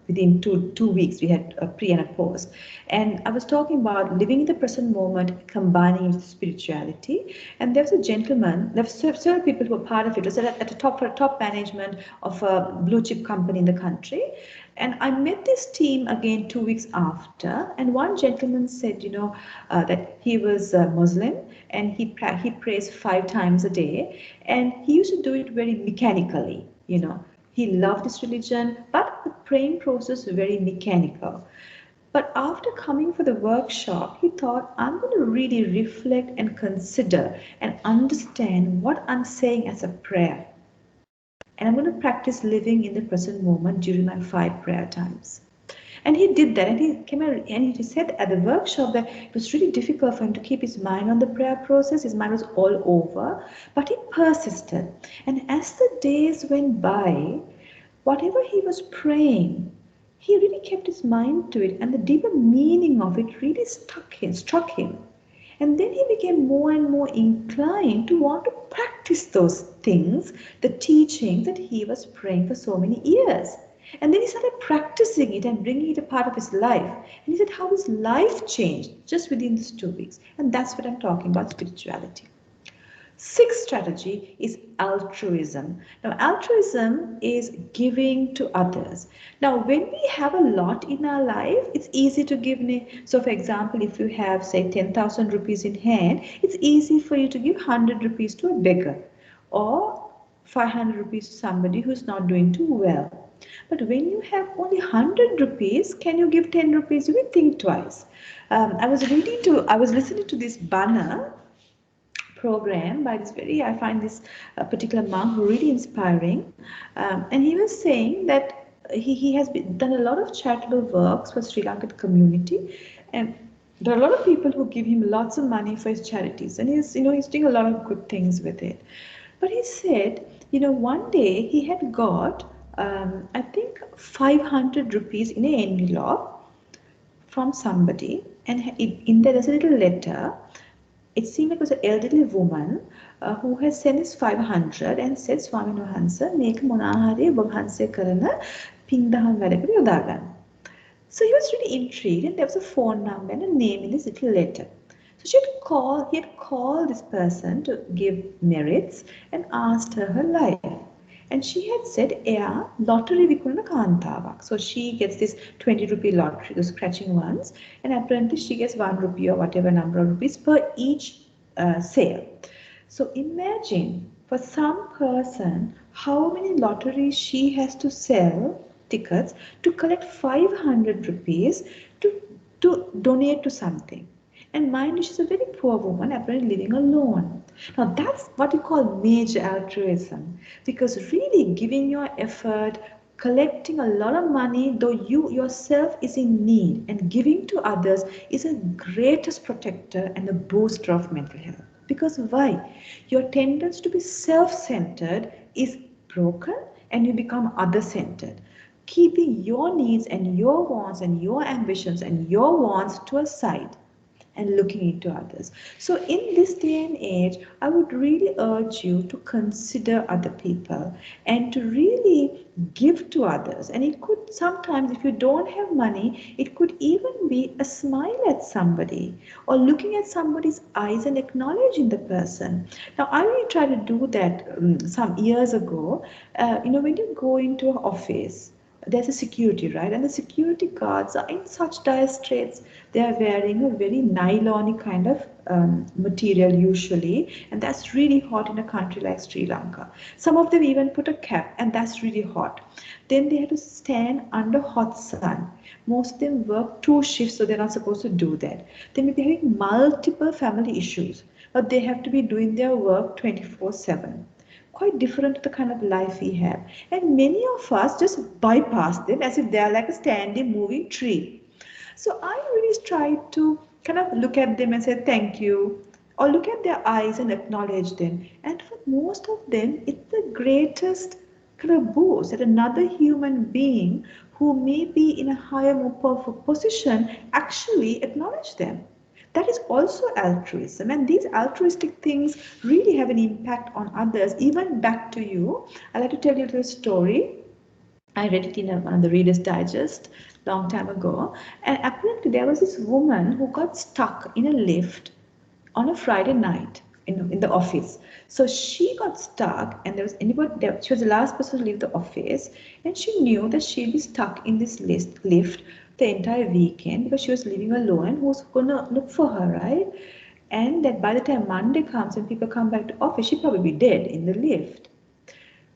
within two weeks, we had a pre and a post. And I was talking about living in the present moment, combining it with spirituality. And there was a gentleman. There were several people who were part of it. It was at the top management of a blue chip company in the country. And I met this team again 2 weeks after, and one gentleman said, that he was a Muslim and he prays 5 times a day, and he used to do it very mechanically. He loved his religion, but the praying process was very mechanical. But after coming for the workshop, he thought, I'm going to really reflect and consider and understand what I'm saying as a prayer. And I'm going to practice living in the present moment during my 5 prayer times. And he did that, and he came out and he said at the workshop that it was really difficult for him to keep his mind on the prayer process. His mind was all over, but he persisted. And as the days went by, whatever he was praying, he really kept his mind to it, and the deeper meaning of it really struck him. And then he became more and more inclined to want to practice those things, the teachings that he was praying for so many years. And then he started practicing it and bringing it a part of his life. And he said how his life changed just within these 2 weeks. And that's what I'm talking about, spirituality. 6th strategy is altruism. Now, altruism is giving to others. Now, when we have a lot in our life, it's easy to give. So, for example, if you have, say, 10,000 rupees in hand, it's easy for you to give 100 rupees to a beggar, or 500 rupees to somebody who's not doing too well. But when you have only 100 rupees, can you give 10 rupees? You will think twice. I was listening to this banner program by I find this particular monk really inspiring. And he was saying that he has done a lot of charitable works for Sri Lankan community. And there are a lot of people who give him lots of money for his charities. And he's doing a lot of good things with it. But he said, one day he had got, I think, 500 rupees in an envelope from somebody. And in there there's a little letter. It seemed like it was an elderly woman who had sent this 500 and said, Swamin Wahansa, මේක මොනාහරි ඔබ වහන්සේ කරන පින්දහම් වැඩකට යොදා ගන්න. So he was really intrigued, and there was a phone number and a name in this little letter. So he had called this person to give merits and asked her life. And she had said, "Yeah, lottery vikunna kantavak." So she gets this 20 rupee lottery, the scratching ones, and apparently she gets 1 rupee or whatever number of rupees per each sale. So imagine for some person how many lotteries she has to sell tickets to collect 500 rupees to donate to something. And mind you, she's a very poor woman, apparently living alone. Now that's what you call major altruism, because really giving your effort, collecting a lot of money, though you yourself is in need, and giving to others is a greatest protector and a booster of mental health. Because why? Your tendency to be self-centered is broken and you become other-centered. Keeping your needs and your wants and your ambitions and your wants to a side and looking into others. So in this day and age, I would really urge you to consider other people and to really give to others. And it could sometimes, if you don't have money, it could even be a smile at somebody or looking at somebody's eyes and acknowledging the person. Now, I really tried to do that some years ago. When you go into an office, there's a security, right? And the security guards are in such dire straits. They are wearing a very nylon kind of material usually, and that's really hot in a country like Sri Lanka. Some of them even put a cap, and that's really hot. Then they have to stand under hot sun. Most of them work 2 shifts, so they're not supposed to do that. They may be having multiple family issues, but they have to be doing their work 24/7. Quite different to the kind of life we have. And many of us just bypass them as if they are like a standing moving tree. So I really try to kind of look at them and say thank you, or look at their eyes and acknowledge them. And for most of them, it's the greatest kind of boost that another human being who may be in a higher, more powerful position actually acknowledge them. That is also altruism, and these altruistic things really have an impact on others, even back to you. I'd like to tell you a little story. I read it in one of the Reader's Digest long time ago, and apparently there was this woman who got stuck in a lift on a Friday night in the office. So she got stuck, and there was anybody there. She was the last person to leave the office, and she knew that she'd be stuck in this lift the entire weekend because she was living alone, and who's gonna look for her, right? And that by the time Monday comes and people come back to office, she'd probably be dead in the lift.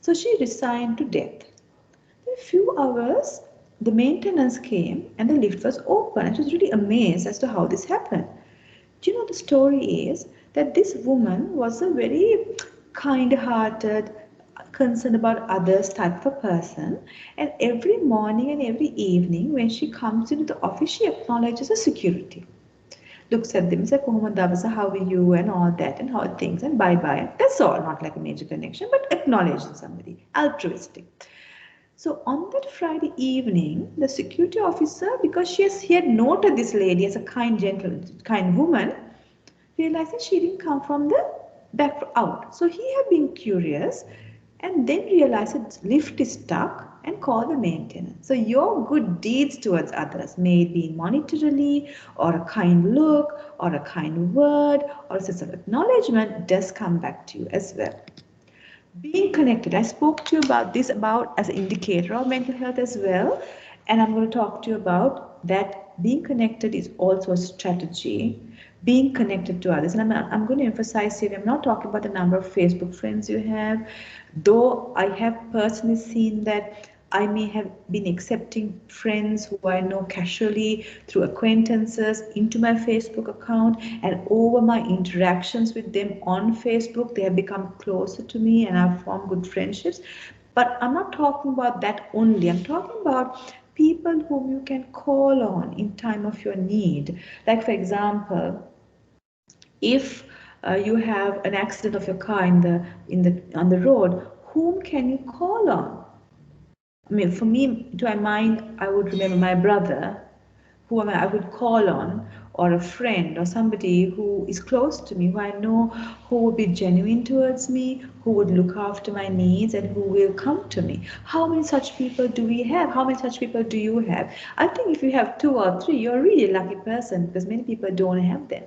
So she resigned to death. In a few hours, the maintenance came and the lift was open. And she was really amazed as to how this happened. Do you know the story is that this woman was a very kind-hearted, concerned about others type of a person, and every morning and every evening when she comes into the office, she acknowledges the security. Looks at them, says, "Kohomad Davasa, how are you?" and all that, and how are things, and bye-bye. That's all, not like a major connection, but acknowledging somebody, altruistic. So on that Friday evening, the security officer, because he had noted this lady as a kind, gentle, kind woman, realized that she didn't come from the back out. So he had been curious and then realized that the lift is stuck and called the maintenance. So your good deeds towards others, may it be monetarily or a kind look or a kind word or a sense of acknowledgement, does come back to you as well. Being connected, I spoke to you about this as an indicator of mental health as well, and I'm going to talk to you about that being connected is also a strategy. Being connected to others, and I'm going to emphasize here, I'm not talking about the number of Facebook friends you have, though I have personally seen that I may have been accepting friends who I know casually through acquaintances into my Facebook account, and over my interactions with them on Facebook, they have become closer to me and I've formed good friendships. But I'm not talking about that only. I'm talking about people whom you can call on in time of your need. Like for example, if you have an accident of your car on the road, whom can you call on? I mean, for me, to my mind, I would remember my brother, who I would call on, or a friend, or somebody who is close to me, who I know who would be genuine towards me, who would look after my needs, and who will come to me. How many such people do we have? How many such people do you have? I think if you have two or three, you're really a lucky person, because many people don't have them.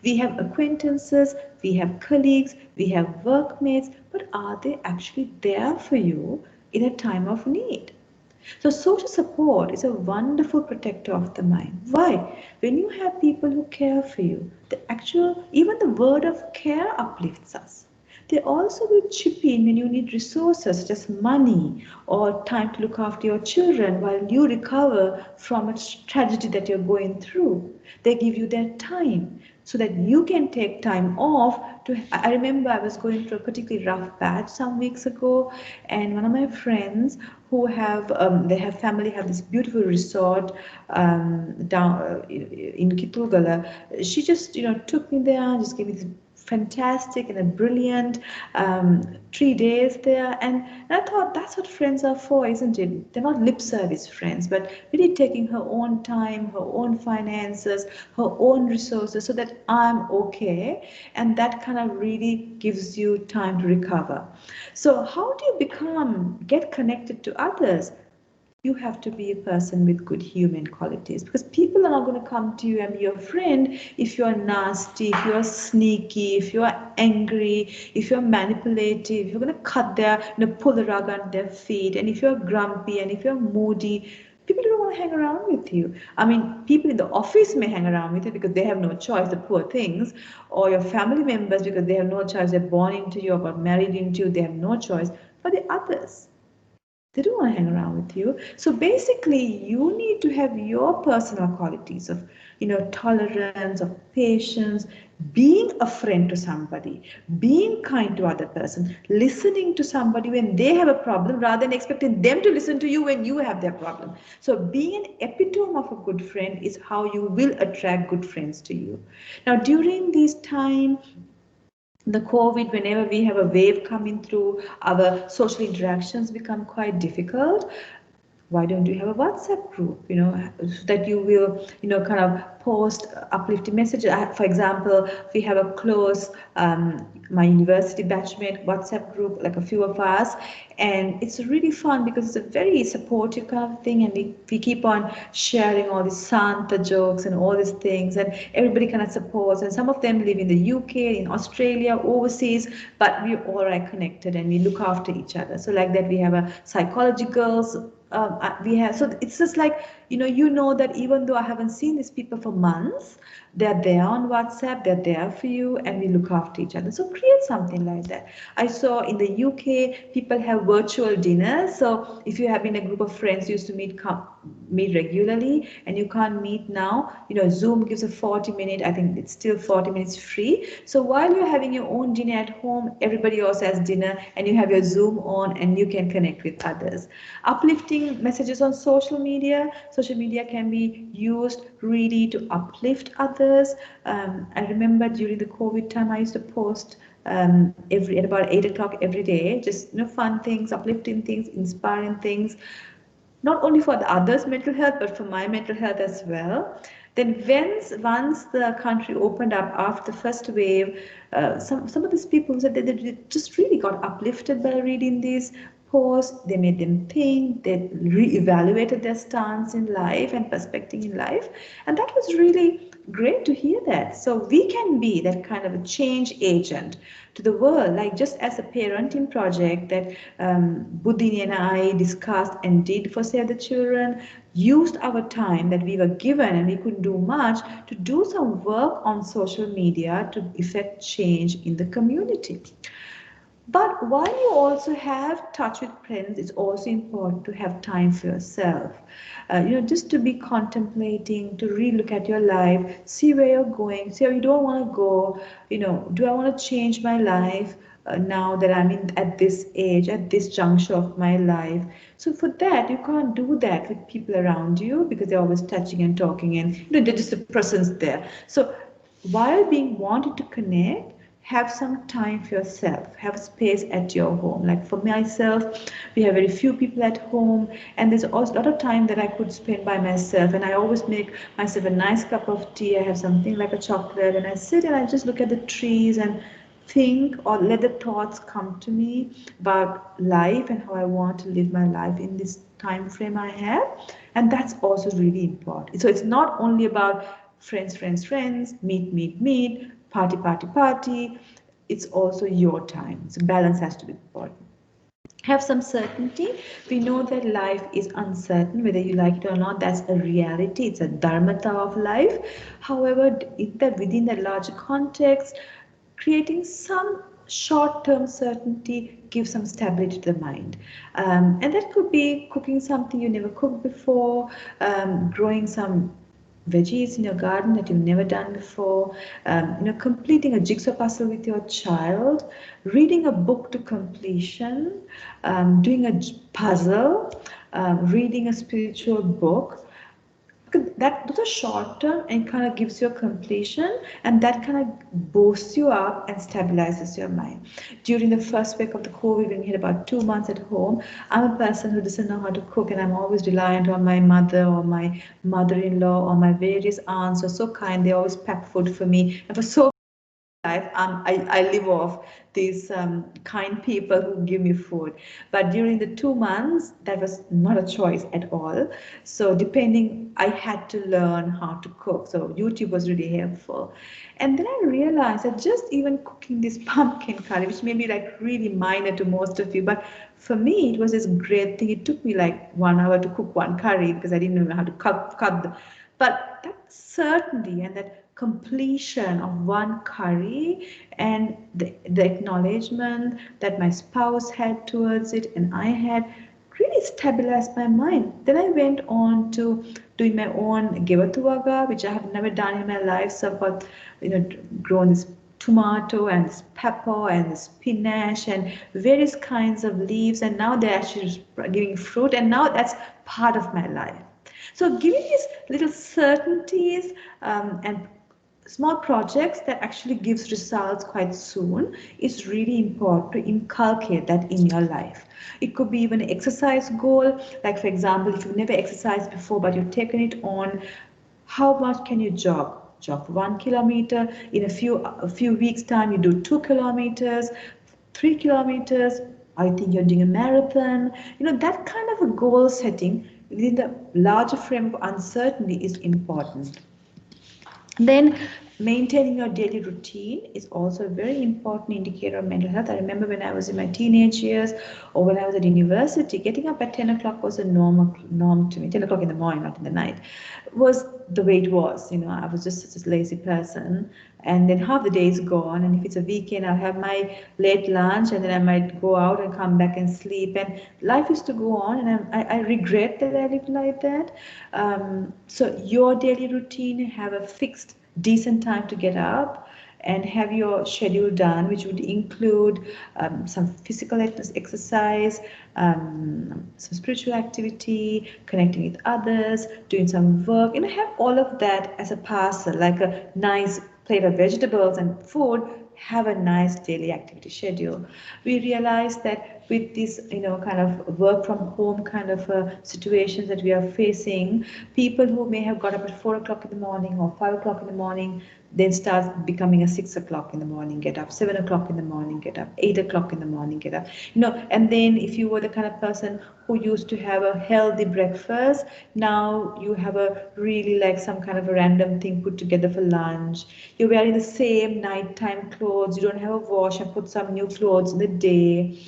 We have acquaintances, we have colleagues, we have workmates, but are they actually there for you in a time of need? So social support is a wonderful protector of the mind. Why? When you have people who care for you, even the word of care uplifts us. They also will chip in when you need resources such as money or time to look after your children while you recover from a tragedy that you're going through. They give you their time so that you can take time off to. I remember I was going through a particularly rough patch some weeks ago, and one of my friends who have they have family have this beautiful resort down in Kitulgala. She just took me there, just gave me this fantastic and a brilliant 3 days there, and I thought that's what friends are for, isn't it? They're not lip service friends, but really taking her own time, her own finances, her own resources, so that I'm okay, and that kind of really gives you time to recover. So how do you get connected to others? You have to be a person with good human qualities, because people are not going to come to you and be your friend if you're nasty, if you're sneaky, if you're angry, if you're manipulative, if you're going to pull the rug on their feet, and if you're grumpy and if you're moody. People don't want to hang around with you. I mean, people in the office may hang around with you because they have no choice, the poor things, or your family members because they have no choice, they're born into you or got married into you, they have no choice. But the others, they don't want to hang around with you. So basically, you need to have your personal qualities of, tolerance, of patience, being a friend to somebody, being kind to other person, listening to somebody when they have a problem rather than expecting them to listen to you when you have their problem. So being an epitome of a good friend is how you will attract good friends to you. Now, during this time, the COVID, whenever we have a wave coming through, our social interactions become quite difficult. Why don't you have a WhatsApp group, so that you will, kind of post uplifting messages. For example, we have a close, my university batchmate WhatsApp group, like a few of us, and it's really fun because it's a very supportive kind of thing, and we keep on sharing all these Santa jokes and all these things, and everybody kind of supports, and some of them live in the UK, in Australia, overseas, but we all are connected and we look after each other. So like that, we have a psychology girls, we have, so it's just like, that even though I haven't seen these people for months, they're there on WhatsApp, they're there for you, and we look after each other. So create something like that. I saw in the UK, people have virtual dinners. So if you have been a group of friends used to meet regularly, and you can't meet now, Zoom gives a 40-minute, I think it's still 40 minutes free. So while you're having your own dinner at home, everybody else has dinner, and you have your Zoom on, and you can connect with others. Uplifting messages on social media. Social media can be used really to uplift others. I remember during the COVID time, I used to post at about 8 o'clock every day, just fun things, uplifting things, inspiring things, not only for the others' mental health, but for my mental health as well. Then once the country opened up after the first wave, some of these people said that they just really got uplifted by reading these posts. They made them think, they re-evaluated their stance in life and perspective in life. And that was really great to hear that. So we can be that kind of a change agent to the world, like just as a parenting project that Buddhini and I discussed and did for Save the Children, used our time that we were given and we couldn't do much to do some work on social media to effect change in the community. But while you also have touch with friends, it's also important to have time for yourself. Just to be contemplating, to relook at your life, see where you're going, see where you don't want to go. Do I want to change my life now that I'm at this age, at this juncture of my life? So for that, you can't do that with people around you because they're always touching and talking, and they're just a presence there. So while being wanted to connect, have some time for yourself, have space at your home. Like for myself, we have very few people at home, and there's also a lot of time that I could spend by myself. And I always make myself a nice cup of tea. I have something like a chocolate, and I sit and I just look at the trees and think or let the thoughts come to me about life and how I want to live my life in this time frame I have. And that's also really important. So it's not only about friends, friends, friends, meet, meet, meet, party, party, party. It's also your time. So balance has to be important. Have some certainty. We know that life is uncertain, whether you like it or not. That's a reality. It's a dharmata of life. However, within that larger context, creating some short-term certainty gives some stability to the mind. And that could be cooking something you never cooked before, growing some veggies in your garden that you've never done before, completing a jigsaw puzzle with your child, reading a book to completion, doing a puzzle, reading a spiritual book. That those are short term and kind of gives you a completion, and that kind of boosts you up and stabilizes your mind. During the first week of the COVID, when we had about 2 months at home, I'm a person who doesn't know how to cook, and I'm always reliant on my mother or my mother-in-law or my various aunts who are so kind. They always pack food for me, and for so life, I live off these kind people who give me food. But during the 2 months, that was not a choice at all. So depending, I had to learn how to cook. So YouTube was really helpful. And then I realized that just even cooking this pumpkin curry, which may be like really minor to most of you, but for me, it was this great thing. It took me like 1 hour to cook one curry because I didn't know how to cut the, but that certainty and that completion of one curry and the acknowledgement that my spouse had towards it and I had really stabilized my mind. Then I went on to doing my own gewatuwaga, which I have never done in my life. So I've got, grown this tomato and this pepper and this spinach and various kinds of leaves, and now they're actually giving fruit, and now that's part of my life. So giving these little certainties and small projects that actually gives results quite soon is really important to inculcate that in your life. It could be even an exercise goal, like for example, if you've never exercised before but you've taken it on, how much can you jog? Jog for 1 kilometer. In a few weeks time, you do 2 kilometers, 3 kilometers. I think you're doing a marathon. That kind of a goal setting within the larger frame of uncertainty is important. Then maintaining your daily routine is also a very important indicator of mental health. I remember when I was in my teenage years or when I was at university, getting up at 10 o'clock was a norm to me. 10 o'clock in the morning, not in the night, was the way it was. I was just such a lazy person. And then half the day is gone. And if it's a weekend, I'll have my late lunch and then I might go out and come back and sleep. And life used to go on. And I regret that I lived like that. So your daily routine, have a fixed decent time to get up and have your schedule done, which would include some physical exercise, some spiritual activity, connecting with others, doing some work. Have all of that as a parcel, like a nice plate of vegetables and food. Have a nice daily activity schedule. We realize that with this, kind of work from home kind of situations that we are facing, people who may have got up at 4 o'clock in the morning or 5 o'clock in the morning, then start becoming a 6 o'clock in the morning, get up, 7 o'clock in the morning, get up, 8 o'clock in the morning, get up. And then if you were the kind of person who used to have a healthy breakfast, now you have a really like some kind of a random thing put together for lunch. You're wearing the same nighttime clothes, you don't have a wash and put some new clothes in the day.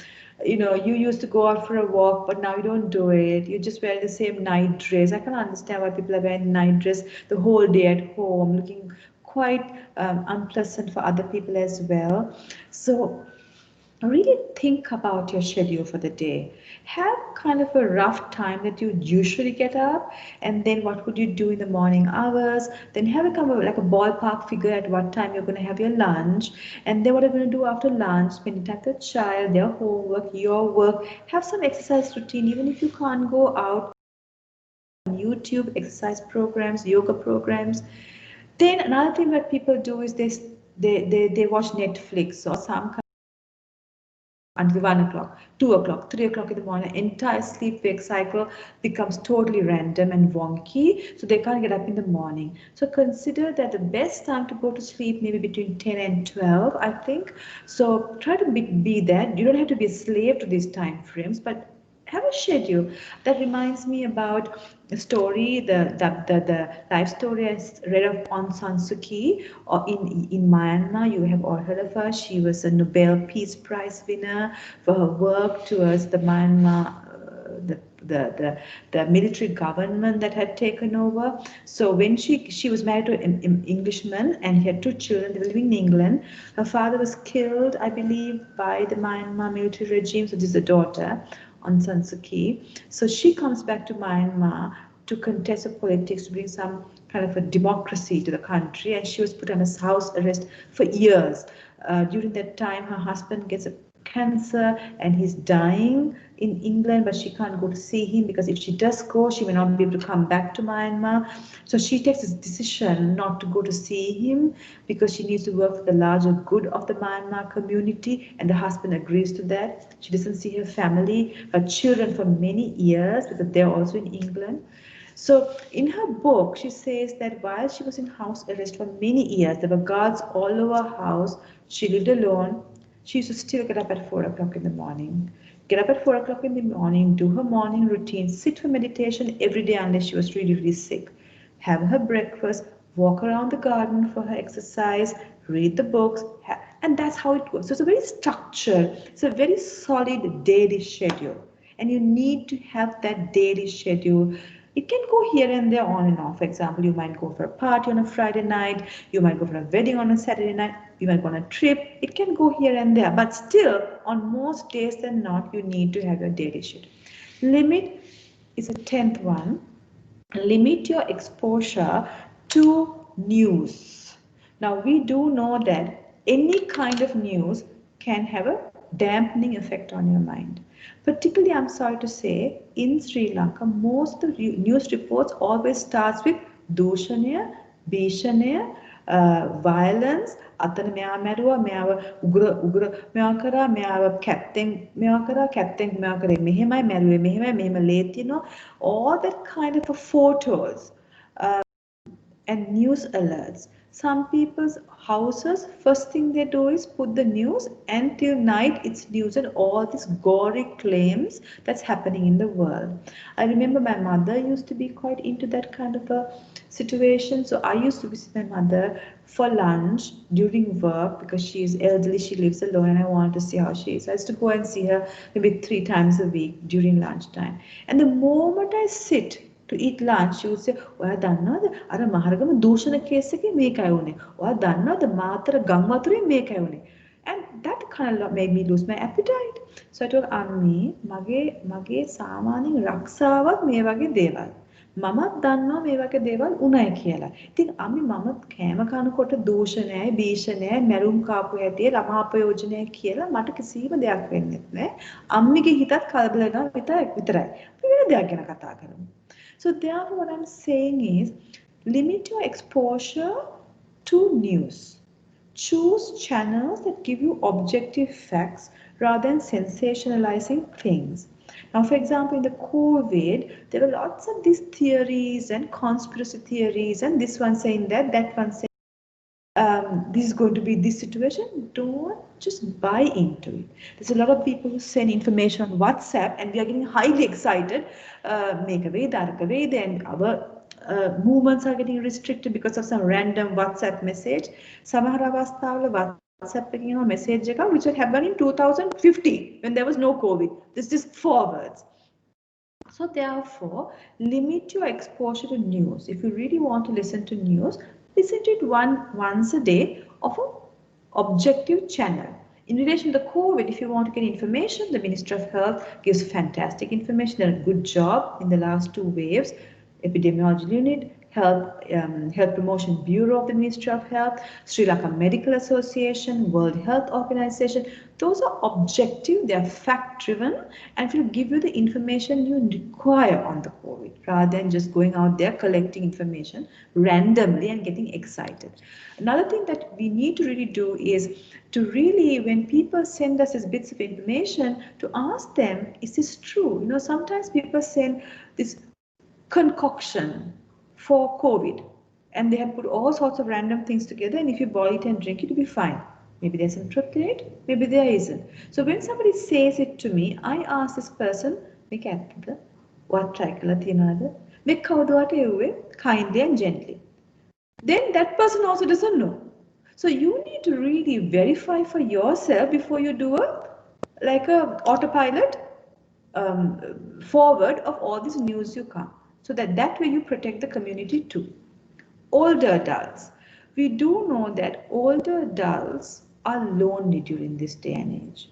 You used to go out for a walk, but now you don't do it. You just wear the same night dress. I can't understand why people are wearing night dress the whole day at home, looking quite unpleasant for other people as well. So really think about your schedule for the day. Have kind of a rough time that you usually get up, and then what would you do in the morning hours. Then have a kind of like a ballpark figure at what time you're going to have your lunch, and then what you're going to do after lunch, spending time with your child, their homework, your work. Have some exercise routine, even if you can't go out. On YouTube, exercise programs, yoga programs. Then another thing that people do is they they watch Netflix or some kind until 1 o'clock, 2 o'clock, 3 o'clock in the morning. Entire sleep wake cycle becomes totally random and wonky, so they can't get up in the morning. So consider that the best time to go to sleep maybe between 10 and 12, I think. So try to be that. You don't have to be a slave to these time frames, but have a schedule. That reminds me about the story, the life story I read of Aung San Suu Kyi, or in Myanmar. You have all heard of her. She was a Nobel Peace Prize winner for her work towards the Myanmar. The military government that had taken over. So when she was married to an Englishman and he had two children, they were living in England. Her father was killed, I believe, by the Myanmar military regime. So this is the daughter, Aung San Suu Kyi. So she comes back to Myanmar to contest the politics, to bring some kind of a democracy to the country, and she was put on a house arrest for years. During that time, her husband gets a cancer and he's dying in England, but she can't go to see him because if she does go, she may not be able to come back to Myanmar. So she takes this decision not to go to see him because she needs to work for the larger good of the Myanmar community, and the husband agrees to that. She doesn't see her family, her children for many years because they're also in England. So in her book, she says that while she was in house arrest for many years, there were guards all over her house. She lived alone. She used to still get up at 4 o'clock in the morning. Get up at 4 o'clock in the morning, do her morning routine, sit for meditation every day unless she was really, really sick. Have her breakfast, walk around the garden for her exercise, read the books, and that's how it goes. So it's a very structured, it's a very solid daily schedule. And you need to have that daily schedule. It can go here and there, on and off. For example, you might go for a party on a Friday night, you might go for a wedding on a Saturday night, you might go on a trip. It can go here and there, but still, on most days than not, you need to have your daily schedule. Limit is a 10th one. Limit your exposure to news. Now, we do know that any kind of news can have a dampening effect on your mind. Particularly, I'm sorry to say, in Sri Lanka, most of the news reports always starts with Dushanya, Bishanya, violence, අතන මෙයා මැරුවා මෙයාව උග්‍ර මෙයා කරා මෙයාව captain මෙයා කරේ මෙහෙමයි මැරුවේ මෙහෙමයි මෙහෙම ලේ තියෙනවා, all that kind of photos and news alerts. Some people's houses, first thing they do is put the news, and till night it's news and all these gory claims that's happening in the world. I remember my mother used to be quite into that kind of a situation. So I used to visit my mother for lunch during work because she is elderly, she lives alone, and I wanted to see how she is. I used to go and see her maybe 3 times a week during lunchtime. And the moment I sit to eat lunch, she would say, ඔයා දන්නවද අර මහරගම දූෂණ case එකේ මේකයි වුනේ. ඔයා දන්නවද මාතර ගම් වතුරේ මේකයි වුනේ. And that kind of made me lose my appetite. So I told Anmi, මගේ සාමාන්‍යයෙන් රක්ෂාවක් මේ වගේ දේවල්. මමත් දන්නවා මේ වගේ දේවල් උනායි කියලා. ඉතින් අම්මි මමත් කෑම කනකොට දූෂණයයි, භීෂණයයි, මැරුම් කාපු හැටි, ළමා අපයෝජනයයි කියලා මට කිසිම දෙයක් වෙන්නෙත් නෑ. අම්මිගේ හිතත් කලබල වෙනවා විතරයි. අපි වෙන දෙයක් ගැන කතා කරමු. So therefore what I'm saying is, limit your exposure to news. Choose channels that give you objective facts rather than sensationalizing things. Now, for example, in the COVID, there were lots of these theories and conspiracy theories, and this one saying that one saying this is going to be this situation. Don't just buy into it. There's a lot of people who send information on WhatsApp, and we are getting highly excited. Make a way, dark away, then our movements are getting restricted because of some random WhatsApp message. සමහර අවස්ථාවල WhatsApp එකකින් එන message එකක් which had happened in 2050 when there was no COVID. This is forwards. So therefore, limit your exposure to news. If you really want to listen to news, listen to it once a day of an objective channel. In relation to the COVID, if you want to get information, the Ministry of Health gives fantastic information. They've done a good job in the last 2 waves. Epidemiology unit, Health Promotion Bureau of the Ministry of Health, Sri Lanka Medical Association, World Health Organization. Those are objective, they are fact-driven, and will give you the information you require on the COVID, rather than just going out there collecting information randomly and getting excited. Another thing that we need to really do is to really, when people send us these bits of information, to ask them, is this true? You know, sometimes people send this concoction for COVID, and they have put all sorts of random things together, and if you boil it and drink it, you'll be fine. Maybe there's some truth in it, maybe there isn't. So when somebody says it to me, I ask this person, make ඇත්තද? What try කළා තියනවද? මේක කවුරුහට එව්වේ? Kindly and gently. Then that person also doesn't know. So you need to really verify for yourself before you do a autopilot forward of all this news you come. So that way you protect the community too. Older adults. We do know that older adults are lonely during this day and age,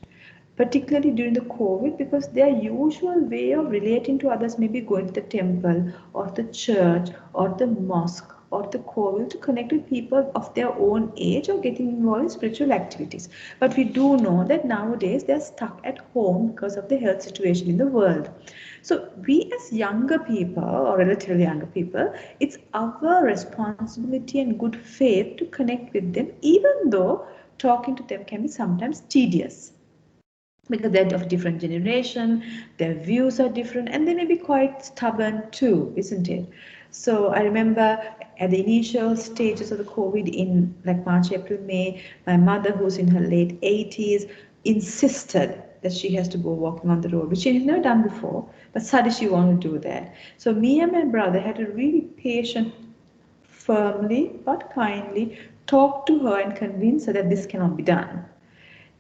particularly during the COVID, because their usual way of relating to others may be going to the temple or the church or the mosque or the COVID to connect with people of their own age or getting involved in spiritual activities. But we do know that nowadays they're stuck at home because of the health situation in the world. So we as younger people, or relatively younger people, it's our responsibility and good faith to connect with them, even though talking to them can be sometimes tedious, because they're of different generation, their views are different, and they may be quite stubborn too, isn't it? So I remember at the initial stages of the COVID in like March, April, May, my mother, who's in her late 80s, insisted that she has to go walking on the road, which she had never done before, but suddenly she wanted to do that. So me and my brother had to really patient, firmly but kindly talk to her and convince her that this cannot be done.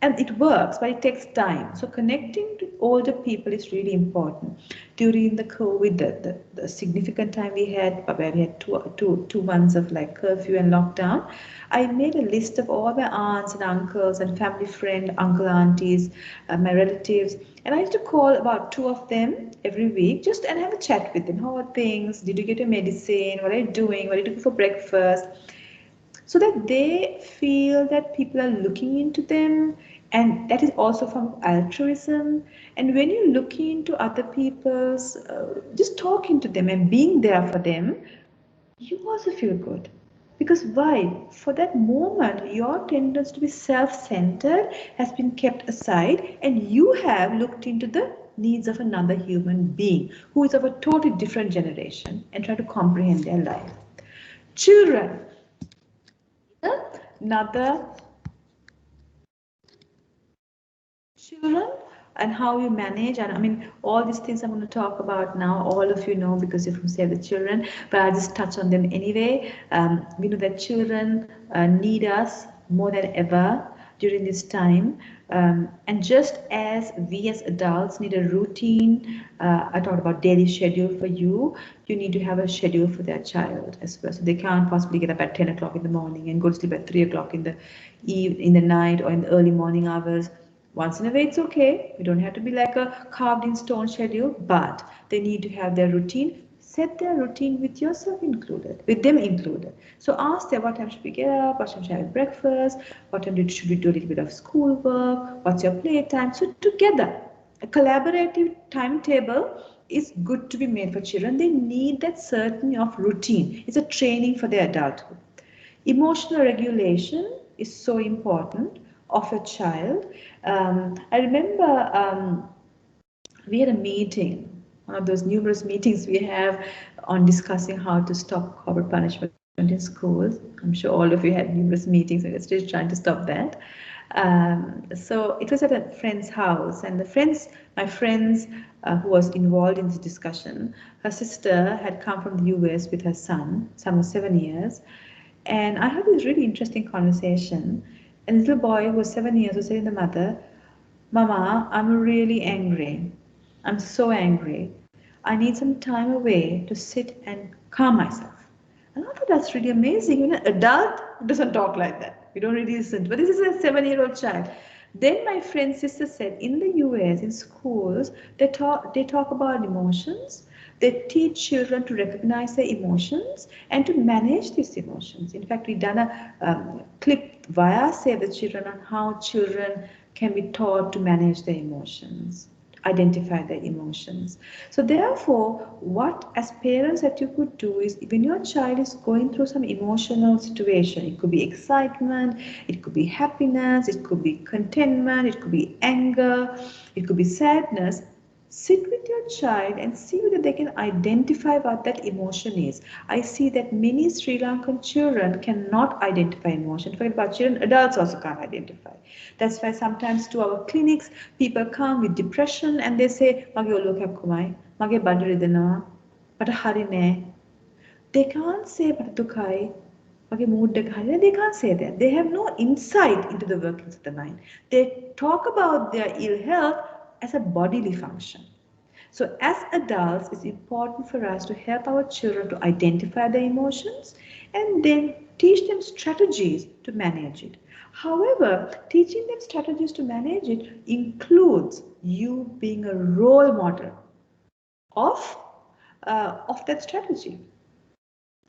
And it works, but it takes time. So connecting to older people is really important. During the COVID, the significant time we had, where we had two months of like curfew and lockdown, I made a list of all my aunts and uncles and family friends, uncle, aunties, my relatives, and I used to call about 2 of them every week just and have a chat with them. How are things? Did you get your medicine? What are you doing? What are you doing for breakfast? So that they feel that people are looking into them, and that is also from altruism. And when you're looking into other people's, just talking to them and being there for them, you also feel good. Because why? For that moment, your tendency to be self-centered has been kept aside, and you have looked into the needs of another human being who is of a totally different generation and try to comprehend their life. Children. Another children and how you manage, and I mean all these things I'm going to talk about now, all of you know because you're from Save the Children, but I'll just touch on them anyway. We know that children need us more than ever during this time, and just as we as adults need a routine, I talked about daily schedule for you, you need to have a schedule for their child as well. So they can't possibly get up at 10 o'clock in the morning and go to sleep at 3 o'clock in the night or in the early morning hours. Once in a way, it's okay. You don't have to be like a carved in stone schedule, but they need to have their routine. Set their routine with yourself included, with them included. So ask them, what time should we get up? What time should I have breakfast? What time should we do a little bit of schoolwork? What's your playtime? So together, a collaborative timetable is good to be made for children. They need that certainty of routine. It's a training for their adulthood. Emotional regulation is so important of a child. I remember we had a meeting, one of those numerous meetings we have on discussing how to stop corporal punishment in schools. I'm sure all of you had numerous meetings and we're still trying to stop that. So it was at a friend's house, and my friends who was involved in this discussion, her sister had come from the US with her son was 7 years, and I had this really interesting conversation. And this little boy who was 7 years was saying to the mother, Mama, I'm really angry. I'm so angry. I need some time away to sit and calm myself. And I thought that's really amazing. An adult doesn't talk like that. We don't really listen. But this is a 7-year-old child. Then my friend's sister said, in the US, in schools, they talk about emotions. They teach children to recognize their emotions and to manage these emotions. In fact, we've done a clip via Save the Children on how children can be taught to manage their emotions, identify their emotions. So therefore, what as parents that you could do is when your child is going through some emotional situation, it could be excitement, it could be happiness, it could be contentment, it could be anger, it could be sadness, sit with your child and see whether they can identify what that emotion is. I see that many Sri Lankan children cannot identify emotion. Forget about children, adults also can't identify. That's why sometimes to our clinics, people come with depression and they say, "Mage oluwa kepkumai, mage bada ridanawa, mata hari naha." They can't say mata dukai, mage mood එක හරි. They can't say that. They have no insight into the workings of the mind. They talk about their ill health as a bodily function. So as adults, it's important for us to help our children to identify their emotions and then teach them strategies to manage it. However, teaching them strategies to manage it includes you being a role model of, that strategy.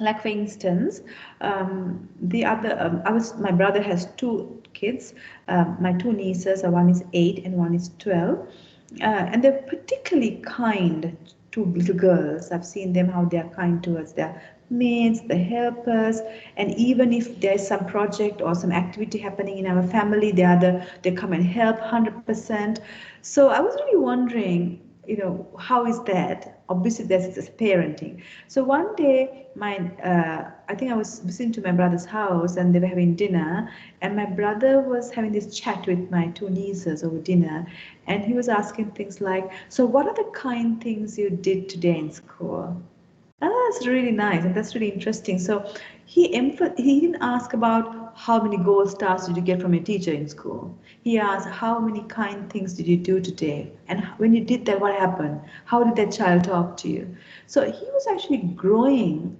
Like for instance, my brother has two kids. My two nieces, one is 8 and one is 12, and they're particularly kind to little girls. I've seen them how they are kind towards their maids, the helpers, and even if there's some project or some activity happening in our family, they come and help 100%. So I was really wondering, how is that? Obviously, that's just parenting. So one day, I think I was visiting to my brother's house and they were having dinner, and my brother was having this chat with my two nieces over dinner, and he was asking things like, "So, what are the kind things you did today in school?" Oh, that's really nice and that's really interesting. So he didn't ask about how many gold stars did you get from your teacher in school. He asked how many kind things did you do today, and when you did that, what happened? How did that child talk to you? So he was actually growing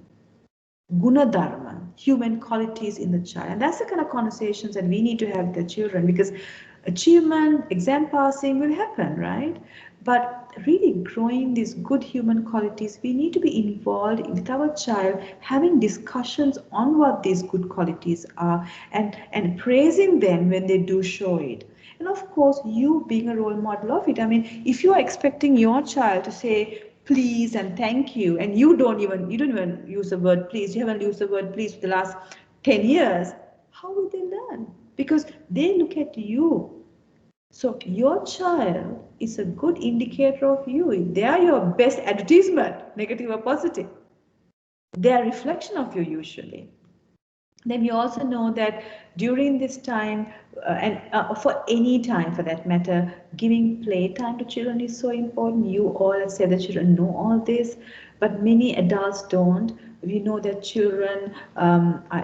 gunadharma, human qualities in the child. And that's the kind of conversations that we need to have with the children, because achievement, exam passing will happen, right? But really growing these good human qualities, we need to be involved with our child, having discussions on what these good qualities are and praising them when they do show it. And of course, you being a role model of it. I mean, if you are expecting your child to say please and thank you, and you don't even use the word please, you haven't used the word please for the last 10 years, how will they learn? Because they look at you. So your child is a good indicator of you. They are your best advertisement, negative or positive. They are a reflection of you usually. Then we also know that during this time, and for any time for that matter, giving playtime to children is so important. You all have said that children know all this, but many adults don't. We know that children,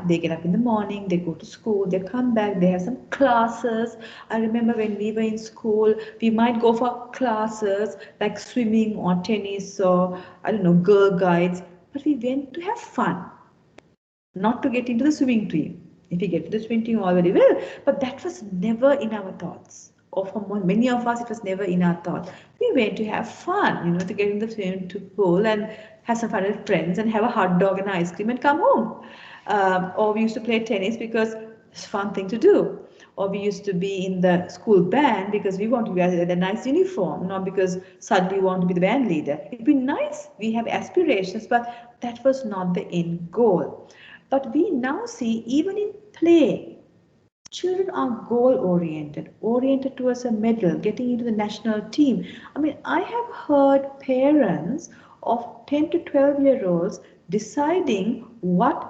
they get up in the morning, they go to school, they come back, they have some classes. I remember when we were in school, we might go for classes like swimming or tennis or, I don't know, girl guides, but we went to have fun, not to get into the swimming team. If we get to the swimming team, all very well, but that was never in our thoughts. Or for many of us, it was never in our thoughts. We went to have fun, to get in the swimming pool and have some fun with friends and have a hot dog and ice cream and come home. Or we used to play tennis because it's a fun thing to do. Or we used to be in the school band because we want to wear a nice uniform, not because suddenly we want to be the band leader. It'd be nice, we have aspirations, but that was not the end goal. But we now see, even in play, children are goal-oriented, oriented towards a medal, getting into the national team. I mean, I have heard parents of 10 to 12-year-olds deciding what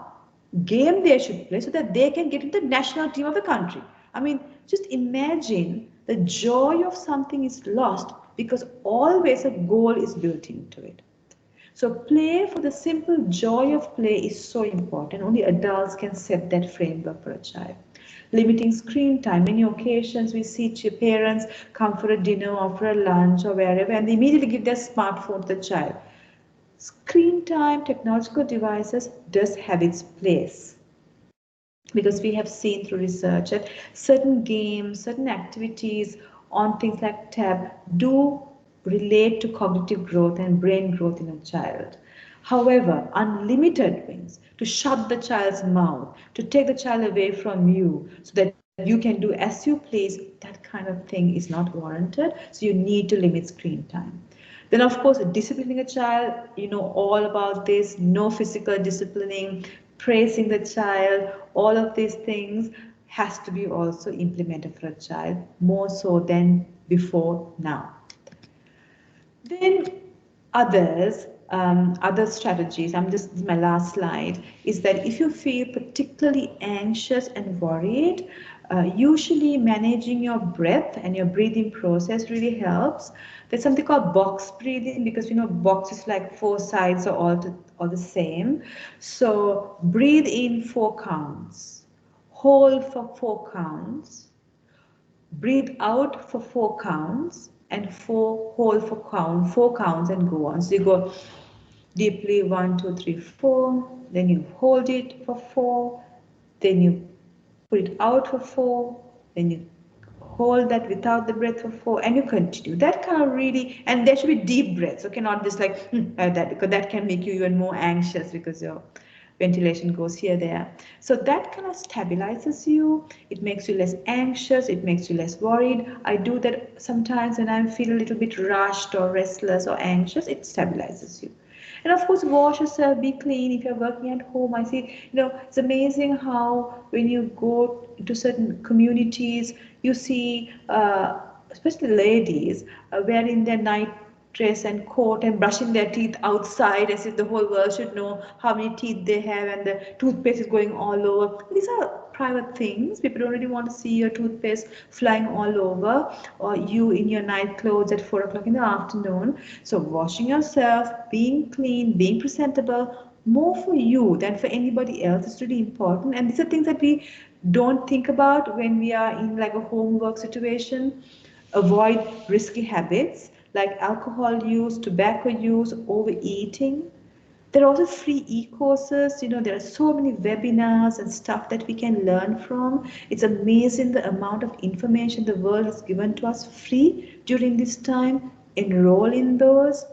game they should play so that they can get into the national team of the country. I mean, just imagine the joy of something is lost because always a goal is built into it. So play, for the simple joy of play, is so important. Only adults can set that framework for a child. Limiting screen time. Many occasions we see parents come for a dinner or for a lunch or wherever and they immediately give their smartphone to the child. Screen time, technological devices does have its place. because we have seen through research that certain games, certain activities on things like tab do relate to cognitive growth and brain growth in a child. However, unlimited means to shut the child's mouth, to take the child away from you so that you can do as you please, that kind of thing is not warranted. So you need to limit screen time. Then, of course, disciplining a child, you know all about this, no physical disciplining, praising the child, all of these things has to be also implemented for a child more so than before now. Then other strategies, this is my last slide, is that if you feel particularly anxious and worried, usually managing your breath and your breathing process really helps. There's something called box breathing, because you know boxes like four sides are all the same. So breathe in 4 counts, hold for 4 counts, breathe out for 4 counts, and hold for 4 counts, and go on. So you go deeply 1, 2, 3, 4, then you hold it for 4, then you put it out for 4, then you hold that without the breath for 4, and you continue. That kind of really, and there should be deep breaths, okay, not just like that, because that can make you even more anxious because your ventilation goes here, there. So that kind of stabilizes you. It makes you less anxious. It makes you less worried. I do that sometimes when I feel a little bit rushed or restless or anxious. It stabilizes you. And of course, wash yourself, be clean. If you're working at home, I see, it's amazing how when you go to certain communities, you see, especially ladies, wearing their night dress and coat and brushing their teeth outside as if the whole world should know how many teeth they have, and the toothpaste is going all over. These are private things. People don't really want to see your toothpaste flying all over, or you in your night clothes at 4 o'clock in the afternoon. So washing yourself, being clean, being presentable, more for you than for anybody else is really important. And these are things that we don't think about when we are in like a homework situation. Avoid risky habits like alcohol use, tobacco use, overeating. There are also free e-courses. There are so many webinars and stuff that we can learn from. It's amazing the amount of information the world has given to us free during this time. Enroll in those.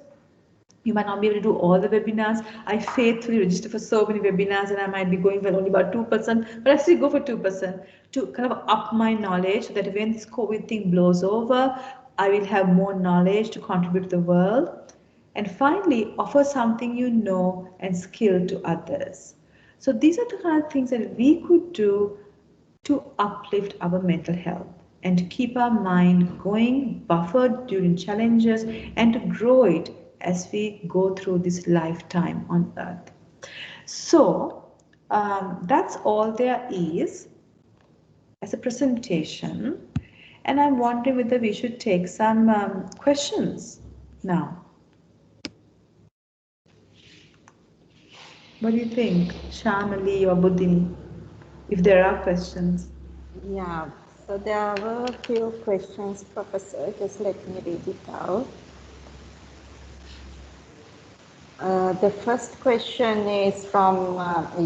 You might not be able to do all the webinars. I faithfully register for so many webinars, and I might be going for only about 2%, but I still go for 2% to kind of up my knowledge so that when this COVID thing blows over, I will have more knowledge to contribute to the world. And finally, offer something you know and skill to others. So these are the kind of things that we could do to uplift our mental health and to keep our mind going, buffered during challenges, and to grow it as we go through this lifetime on earth. So that's all there is as a presentation. And I'm wondering whether we should take some questions now. What do you think, Shamali or Buddhini, if there are questions? Yeah, so there were a few questions, Professor. Just let me read it out. The first question is from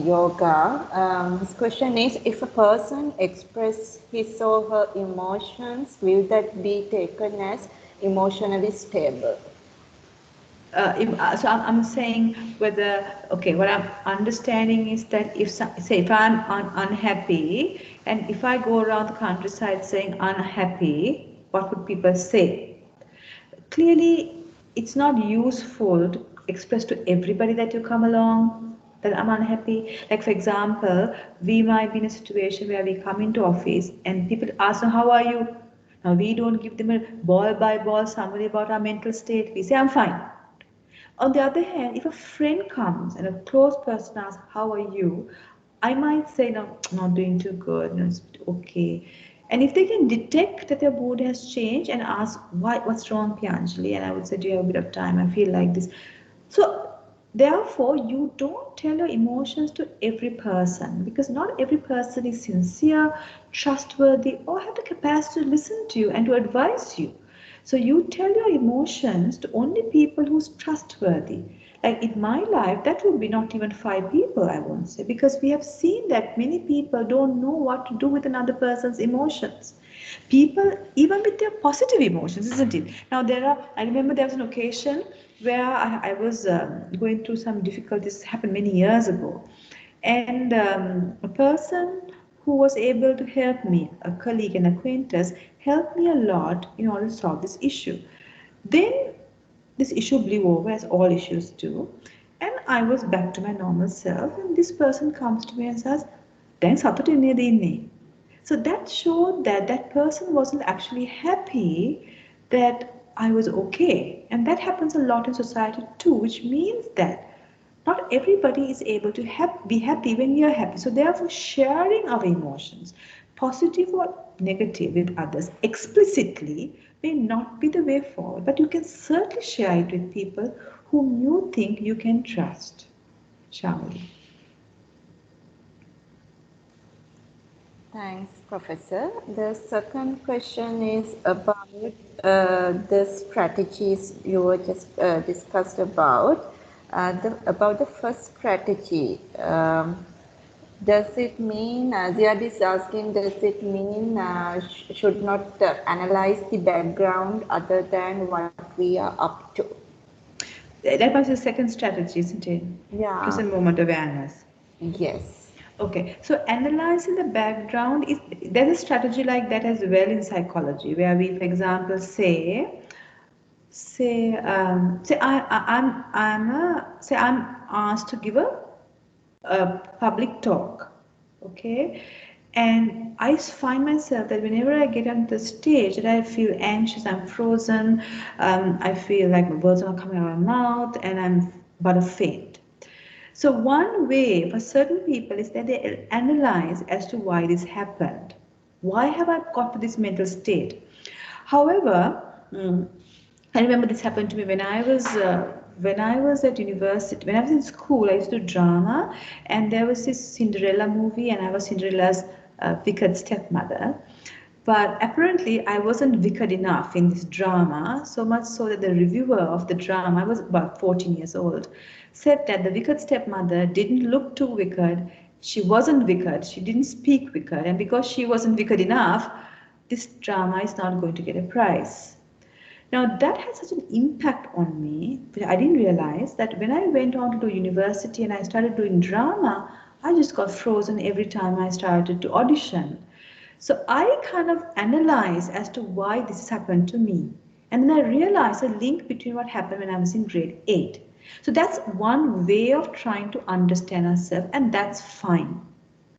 Yoga. His question is, if a person expresses his or her emotions, will that be taken as emotionally stable? So I'm saying whether, okay, what I'm understanding is that if I'm unhappy, and if I go around the countryside saying unhappy, what would people say? Clearly, it's not useful to express to everybody that you come along that I'm unhappy. Like for example, we might be in a situation where we come into office and people ask, how are you? Now we don't give them a ball by ball summary about our mental state. We say, I'm fine. On the other hand, if a friend comes and a close person asks, how are you? I might say, no, not doing too good, no, it's okay. And if they can detect that their mood has changed and ask, what's wrong, Pianjali? And I would say, do you have a bit of time? I feel like this. So therefore, you don't tell your emotions to every person, because not every person is sincere, trustworthy, or have the capacity to listen to you and to advise you. So you tell your emotions to only people who's trustworthy. Like in my life, that would be not even 5 people, I won't say, because we have seen that many people don't know what to do with another person's emotions. People, even with their positive emotions, isn't it? Now I remember there was an occasion where I was going through some difficulties, happened many years ago. And a person who was able to help me, a colleague and acquaintance, helped me a lot in order to solve this issue. Then this issue blew over, as all issues do, and I was back to my normal self. And this person comes to me and says, "Then සතුටින් නේද ඉන්නේ?" So that showed that that person wasn't actually happy that I was okay. And that happens a lot in society too, which means that not everybody is able to be happy when you're happy. So therefore, sharing our emotions, positive or negative, with others explicitly may not be the way forward. But you can certainly share it with people whom you think you can trust. Shamali. Thanks, Professor. The second question is about the strategies you were just discussed about. About the first strategy, does it mean, Ziad is asking, does it mean should not analyze the background other than what we are up to? That was the second strategy, isn't it? Yeah. Present moment awareness. Yes. Okay, so analyzing the background is, there's a strategy like that as well in psychology, where we, for example, I'm asked to give a public talk, okay, and I find myself that whenever I get on the stage, that I feel anxious, I'm frozen, I feel like my words are not coming out of my mouth, and I'm about to faint. So one way for certain people is that they analyze as to why this happened. Why have I got to this mental state? However, I remember this happened to me when I was at university. When I was in school, I used to do drama, and there was this Cinderella movie, and I was Cinderella's wicked stepmother. But apparently, I wasn't wicked enough in this drama, so much so that the reviewer of the drama, I was about 14 years old, said that the wicked stepmother didn't look too wicked. She wasn't wicked. She didn't speak wicked. And because she wasn't wicked enough, this drama is not going to get a prize. Now that had such an impact on me that I didn't realize that when I went on to do university and I started doing drama, I just got frozen every time I started to audition. So I kind of analyzed as to why this has happened to me. And then I realized a link between what happened when I was in grade 8. So that's one way of trying to understand ourselves, and that's fine.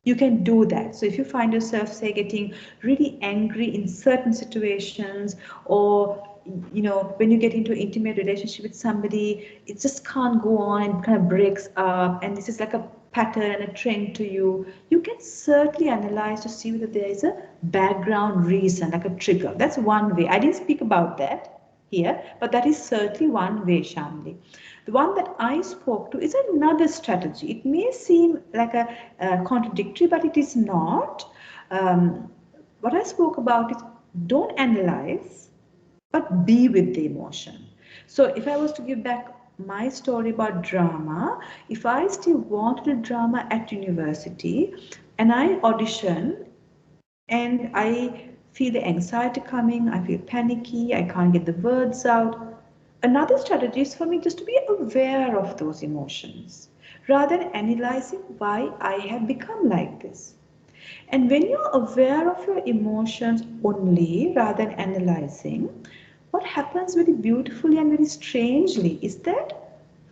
You can do that. So if you find yourself, say, getting really angry in certain situations, or when you get into an intimate relationship with somebody, it just can't go on and kind of breaks up, and this is like a pattern and a trend to you, you can certainly analyze to see whether there is a background reason, like a trigger. That's one way. I didn't speak about that here, but that is certainly one way, Shamli. The one that I spoke to is another strategy. It may seem like a contradictory, but it is not. What I spoke about is don't analyze, but be with the emotion. So if I was to give back my story about drama, if I still wanted drama at university and I audition and I feel the anxiety coming, I feel panicky, I can't get the words out, another strategy is for me just to be aware of those emotions rather than analyzing why I have become like this. And when you're aware of your emotions only rather than analyzing, what happens very beautifully and very strangely is that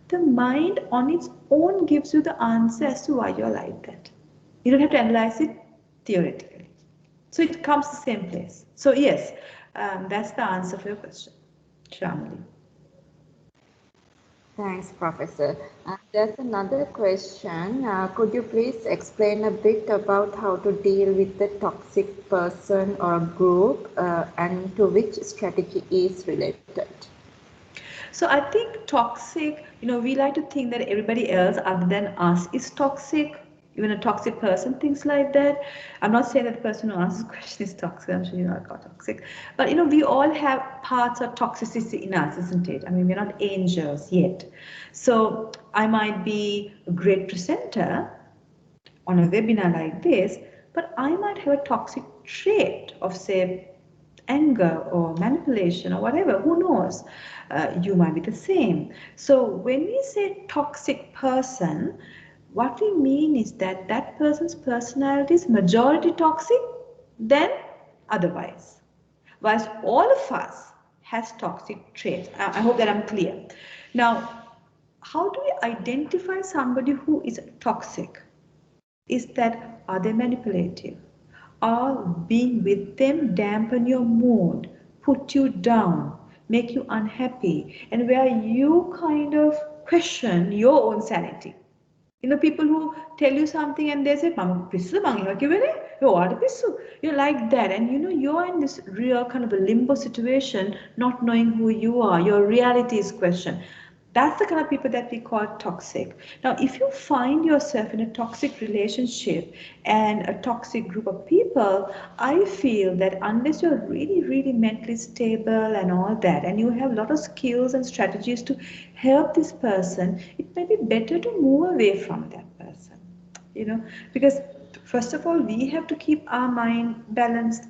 the mind on its own gives you the answer as to why you're like that. You don't have to analyze it theoretically. So it comes to the same place. So yes, that's the answer for your question, Shamali. Thanks, Professor. There's another question. Could you please explain a bit about how to deal with the toxic person or group and to which strategy is related? So I think toxic, we like to think that everybody else other than us is toxic. even a toxic person thinks like that. I'm not saying that the person who asks the question is toxic. I'm sure you're not toxic. But you know, we all have parts of toxicity in us, isn't it? I mean, we're not angels yet. So I might be a great presenter on a webinar like this, but I might have a toxic trait of, say, anger or manipulation or whatever, who knows? You might be the same. So when we say toxic person, what we mean is that that person's personality is majority toxic than otherwise. Whilst all of us has toxic traits. I hope that I'm clear. Now, how do we identify somebody who is toxic? Is that are they manipulative? Are being with them dampen your mood, put you down, make you unhappy, and where you kind of question your own sanity? You know, people who tell you something and they say, Mama, pissu, you're like that, and you know, you're in this real kind of a limbo situation, not knowing who you are, your reality is questioned. That's the kind of people that we call toxic. Now, if you find yourself in a toxic relationship and a toxic group of people, I feel that unless you're really, really mentally stable and all that, and you have a lot of skills and strategies to help this person, it may be better to move away from that person. You know, because first of all, we have to keep our mind balanced.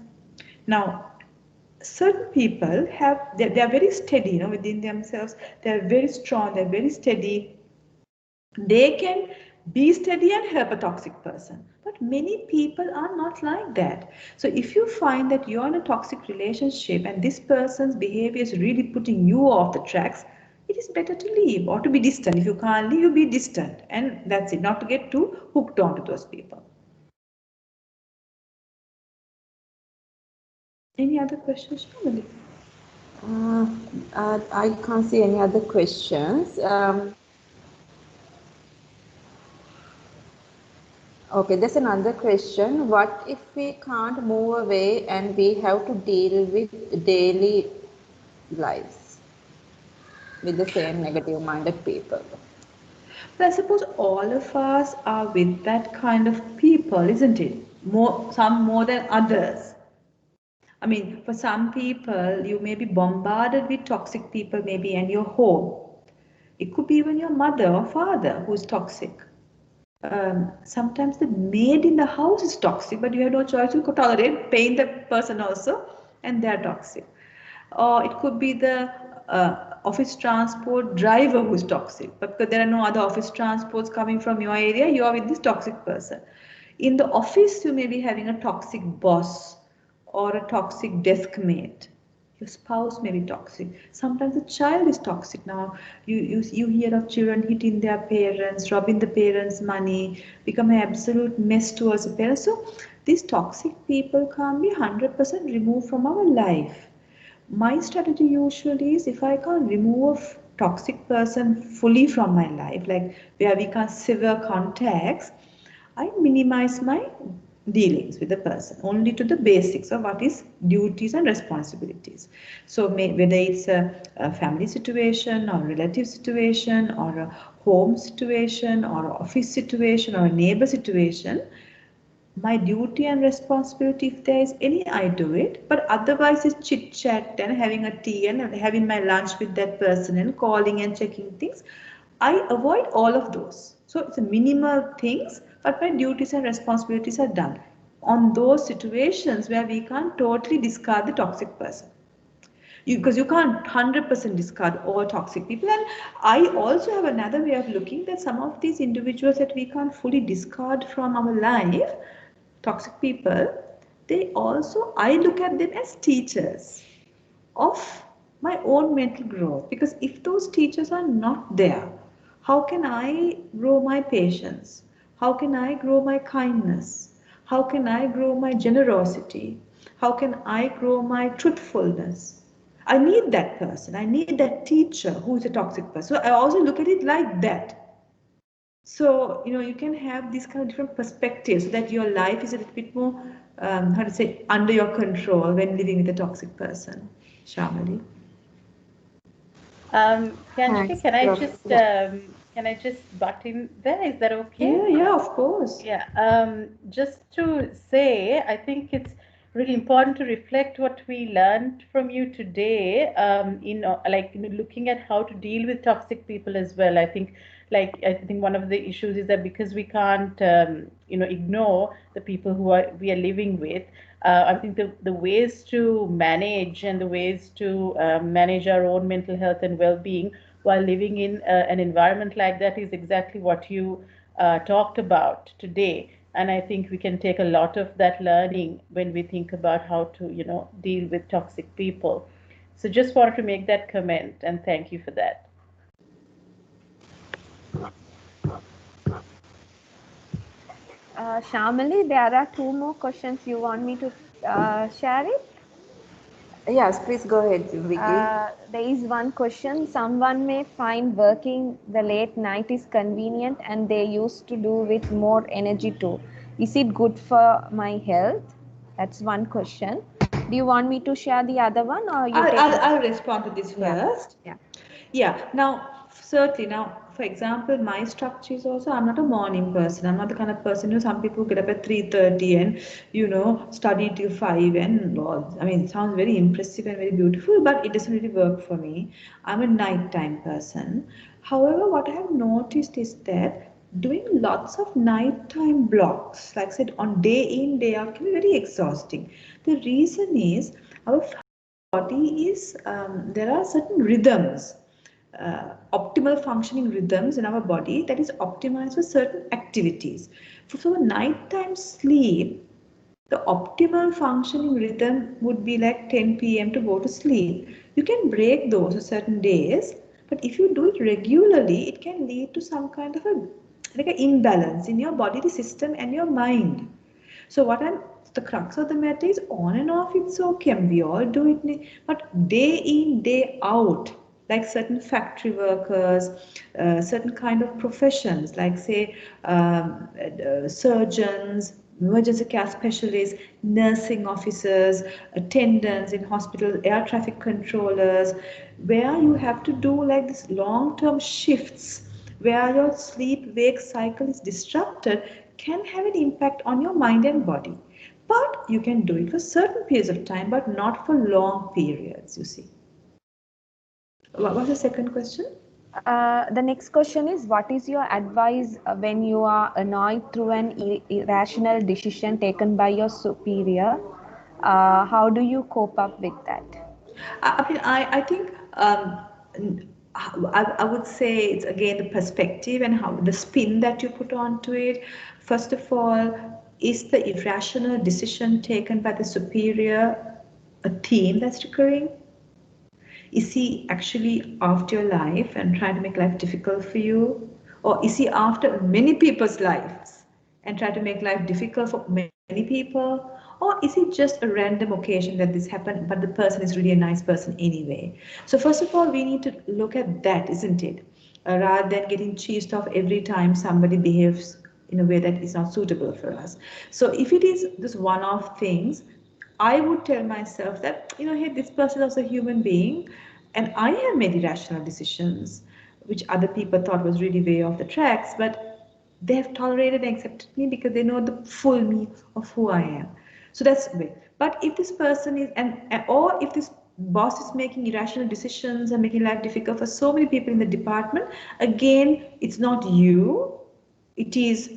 Now, certain people have they are very steady, you know, within themselves. They are very strong, they're very steady. They can be steady and help a toxic person, but many people are not like that. So if you find that you're in a toxic relationship and this person's behavior is really putting you off the tracks, it is better to leave or to be distant. If you can't leave, you be distant, and that's it, not to get too hooked on to those people. Any other questions, Shamali? I can't see any other questions. Okay, there's another question. What if we can't move away and we have to deal with daily lives with the same negative-minded people? But I suppose all of us are with that kind of people, isn't it? Some more than others. I mean, for some people, you may be bombarded with toxic people, maybe in your home. It could be even your mother or father who's toxic. Sometimes the maid in the house is toxic, but you have no choice. You could tolerate paying the person also, and they're toxic. Or it could be the office transport driver who's toxic, but because there are no other office transports coming from your area, you are with this toxic person. In the office, you may be having a toxic boss or a toxic desk mate. Your spouse may be toxic. Sometimes the child is toxic. Now you hear of children hitting their parents, robbing the parents' money, become an absolute mess towards the parents. So these toxic people can't be 100% removed from our life. My strategy usually is, if I can't remove a toxic person fully from my life, like where we can't sever contacts, I minimize my dealings with the person only to the basics of what is duties and responsibilities. So whether it's a family situation or a relative situation or a home situation or an office situation or a neighbor situation, my duty and responsibility, if there is any, I do it, but otherwise it's chit chat and having a tea and having my lunch with that person and calling and checking things. I avoid all of those. So it's a minimal things, but my duties and responsibilities are done on those situations where we can't totally discard the toxic person. Because you can't 100% discard all toxic people. And I also have another way of looking, that some of these individuals that we can't fully discard from our life, toxic people, they also, I look at them as teachers of my own mental growth. Because if those teachers are not there, how can I grow my patience? How can I grow my kindness? How can I grow my generosity? How can I grow my truthfulness? I need that person. I need that teacher who is a toxic person. So I also look at it like that. So, you know, you can have these kind of different perspectives so that your life is a little bit more, how to say, under your control when living with a toxic person. Shamali? Kanchika, Thanks, Prof. can I just butt in there? Is that okay? Yeah, of course. Yeah, just to say, I think it's really important to reflect what we learned from you today, looking at how to deal with toxic people as well. I think one of the issues is that because we can't, ignore the people we are living with. I think the ways to manage and the ways to manage our own mental health and well-being while living in an environment like that is exactly what you talked about today. And I think we can take a lot of that learning when we think about how to, deal with toxic people. So just wanted to make that comment and thank you for that. Shamali, there are two more questions. You want me to share it? Yes, please go ahead, Vicky. There is one question. Someone may find working the late night is convenient and they used to do with more energy too. Is it good for my health? That's one question. Do you want me to share the other one or you take it? I'll respond to this Yeah. first. Yeah. Yeah, now, certainly, now, for example, my structure is also, I'm not a morning person. I'm not the kind of person, some people get up at 3:30 and, study till 5 and, I mean, it sounds very impressive and very beautiful, but it doesn't really work for me. I'm a nighttime person. However, what I have noticed is that doing lots of nighttime blocks, like I said, on day in, day out, can be very exhausting. The reason is our body is, there are certain rhythms, optimal functioning rhythms in our body that is optimized for certain activities. For nighttime sleep, the optimal functioning rhythm would be like 10 p.m. to go to sleep. You can break those on certain days, but if you do it regularly, it can lead to some kind of a like an imbalance in your bodily system and your mind. So the crux of the matter is on and off it's okay and we all do it, but day in, day out, like certain factory workers, certain kind of professions, like say surgeons, emergency care specialists, nursing officers, attendants in hospital, air traffic controllers, where you have to do like this long-term shifts where your sleep wake cycle is disrupted can have an impact on your mind and body. But you can do it for certain periods of time, but not for long periods, you see. What was the second question? The next question is, what is your advice when you are annoyed through an irrational decision taken by your superior? How do you cope up with that? I think I would say it's again the perspective and how the spin that you put onto it. First of all, is the irrational decision taken by the superior a theme that's recurring? Is he actually after your life and trying to make life difficult for you? Or is he after many people's lives and try to make life difficult for many people? Or is it just a random occasion that this happened, but the person is really a nice person anyway? So first of all, we need to look at that, isn't it? Rather than getting cheesed off every time somebody behaves in a way that is not suitable for us. So if it is this one-off things, I would tell myself that, hey, this person is also a human being, and I have made irrational decisions, which other people thought was really way off the tracks, but they have tolerated and accepted me because they know the full me of who I am. So that's the way. But if this person is, or if this boss is making irrational decisions and making life difficult for so many people in the department, again, it's not you, it is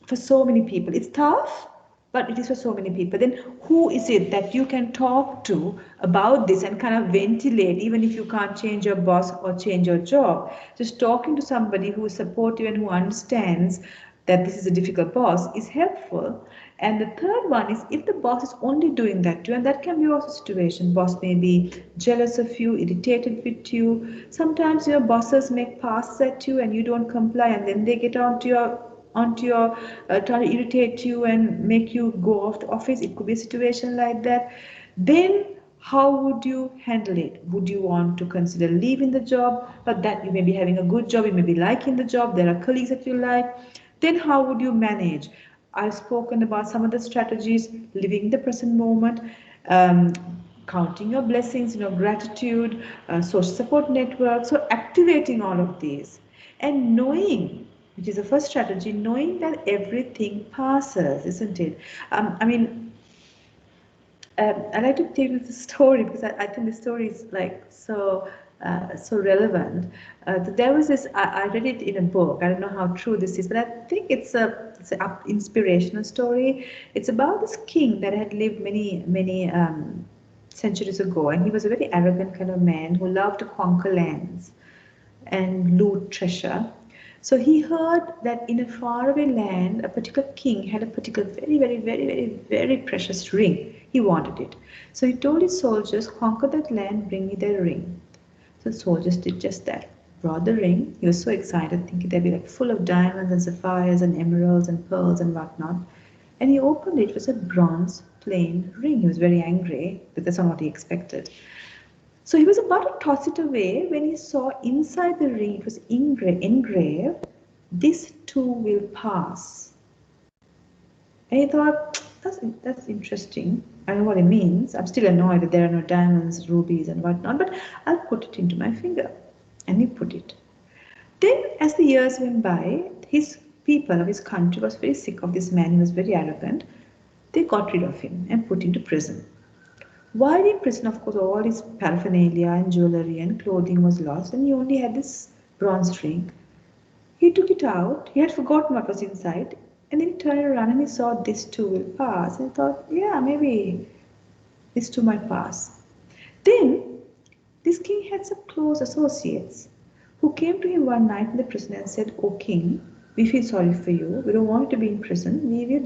for so many people. It's tough, but it is for so many people. Then who is it that you can talk to about this and kind of ventilate, even if you can't change your boss or change your job? Just talking to somebody who is supportive and who understands that this is a difficult boss is helpful. And the third one is if the boss is only doing that to you, and that can be also a situation. Boss may be jealous of you, irritated with you. Sometimes your bosses make passes at you and you don't comply, and then they get onto your trying to irritate you and make you go off the office. It could be a situation like that. Then how would you handle it? Would you want to consider leaving the job? But that you may be having a good job, you may be liking the job, there are colleagues that you like. Then how would you manage? I've spoken about some of the strategies, living the present moment, um, counting your blessings, gratitude, social support networks, so activating all of these and knowing, which is the first strategy, knowing that everything passes, isn't it? I mean, I like to tell you the story because I think the story is like so relevant. There was this, I read it in a book. I don't know how true this is, but I think it's an inspirational story. It's about this king that had lived many centuries ago, and he was a very arrogant kind of man who loved to conquer lands and loot treasure. So he heard that in a faraway land, a particular king had a particular very precious ring. He wanted it. So he told his soldiers, conquer that land, bring me their ring. So the soldiers did just that. Brought the ring. He was so excited, thinking they'd be like full of diamonds and sapphires and emeralds and pearls and whatnot. And he opened it. It was a bronze plain ring. He was very angry, but that's not what he expected. So he was about to toss it away when he saw inside the ring, it was engraved, this too will pass. And he thought, that's interesting. I don't know what it means. I'm still annoyed that there are no diamonds, rubies, and whatnot, but I'll put it into my finger. And he put it. Then, as the years went by, his people of his country was very sick of this man. He was very arrogant. They got rid of him and put him to prison. While in prison, of course, all his paraphernalia and jewelry and clothing was lost, and he only had this bronze ring. He took it out. He had forgotten what was inside, and then he turned around and he saw this too will pass. And he thought, yeah, maybe this too might pass. Then this king had some close associates who came to him one night in the prison and said, "O king, we feel sorry for you. We don't want you to be in prison. We will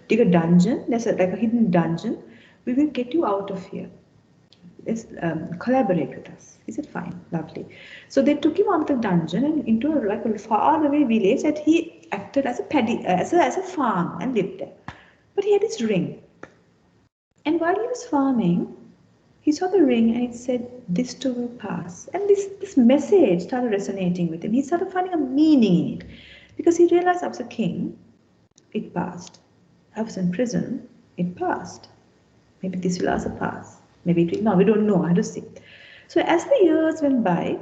dig a dungeon. There's like a hidden dungeon. We will get you out of here. Let's collaborate with us." He said, fine, lovely. So they took him out of the dungeon and into a far away village that he acted as a farm and lived there. But he had his ring. And while he was farming, he saw the ring and it said, "This too will pass." And this message started resonating with him. He started finding a meaning in it. Because he realized, I was a king, it passed. I was in prison, it passed. Maybe this will also pass. Maybe it will not. We don't know. I have to see. So as the years went by,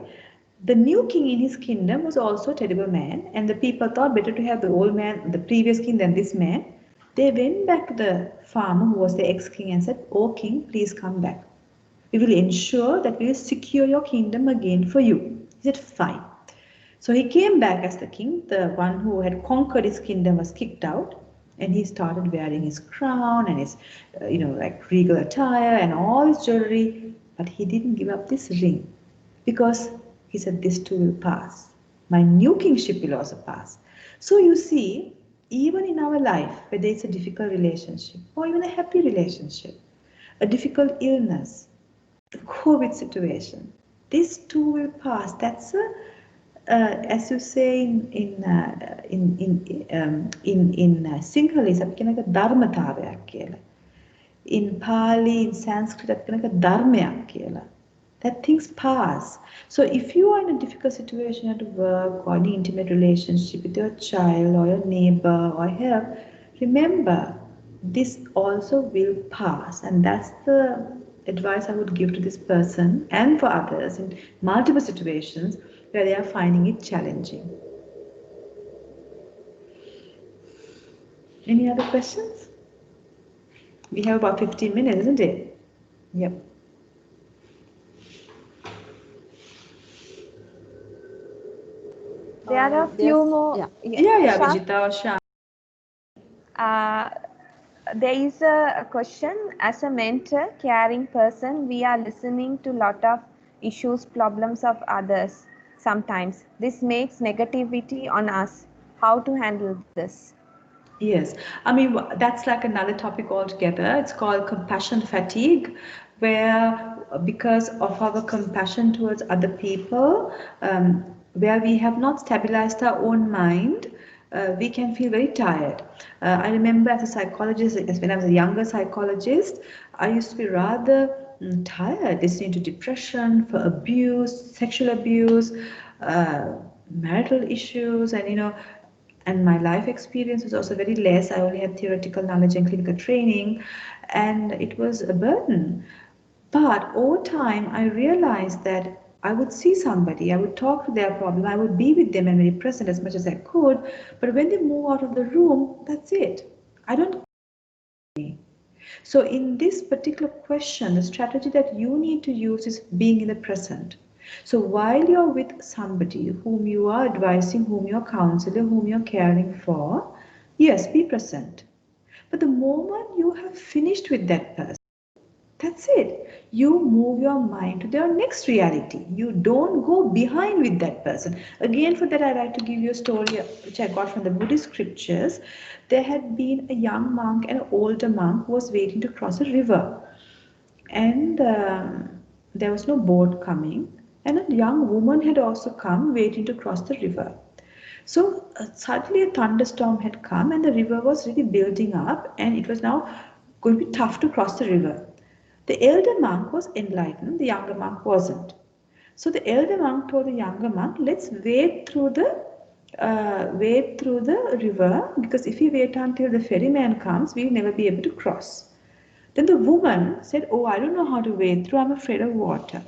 the new king in his kingdom was also a terrible man, and the people thought better to have the old man, the previous king, than this man. They went back to the farmer who was the ex-king and said, "Oh king, please come back. We will ensure that we will secure your kingdom again for you." He said, fine. So he came back as the king. The one who had conquered his kingdom was kicked out, and he started wearing his crown and his, like regal attire and all his jewelry. But he didn't give up this ring because he said, "This too will pass. My new kingship will also pass." So you see, even in our life, whether it's a difficult relationship or even a happy relationship, a difficult illness, a COVID situation, this too will pass. That's a as you say in Sinhalese අපි කියන එක ධර්මතාවයක් කියලා. In Pali, in Sanskrit අපි කියන එක ධර්මයක් කියලා. That things pass. So if you are in a difficult situation at work or an intimate relationship with your child or your neighbor or help, remember this also will pass, and that's the advice I would give to this person and for others in multiple situations where they are finding it challenging. Any other questions? We have about 15 minutes, isn't it? Yep. There are a few more. Yeah, Vijita or Shah. There is a question. As a mentor, caring person, we are listening to a lot of issues, problems of others sometimes. This makes negativity on us. How to handle this? Yes, I mean, that's like another topic altogether. It's called compassion fatigue, where because of our compassion towards other people, where we have not stabilized our own mind, we can feel very tired. I remember as a psychologist, when I was a younger psychologist, I used to be rather tired, listening to depression, for abuse, sexual abuse, marital issues, and my life experience was also very less. I only had theoretical knowledge and clinical training, and it was a burden. But over time, I realized that I would see somebody, I would talk to their problem, I would be with them and be present as much as I could. But when they move out of the room, that's it. I don't. So in this particular question, the strategy that you need to use is being in the present. So while you're with somebody whom you are advising, whom you're counseling, whom you're caring for, yes, be present. But the moment you have finished with that person, that's it. You move your mind to their next reality. You don't go behind with that person. Again, for that, I like to give you a story which I got from the Buddhist scriptures. There had been a young monk and an older monk who was waiting to cross a river. And there was no boat coming. And a young woman had also come waiting to cross the river. So suddenly a thunderstorm had come and the river was really building up and it was now going to be tough to cross the river. The elder monk was enlightened, the younger monk wasn't. So the elder monk told the younger monk, let's wade through the river because if we wait until the ferryman comes, we'll never be able to cross. Then the woman said, oh, I don't know how to wade through, I'm afraid of water.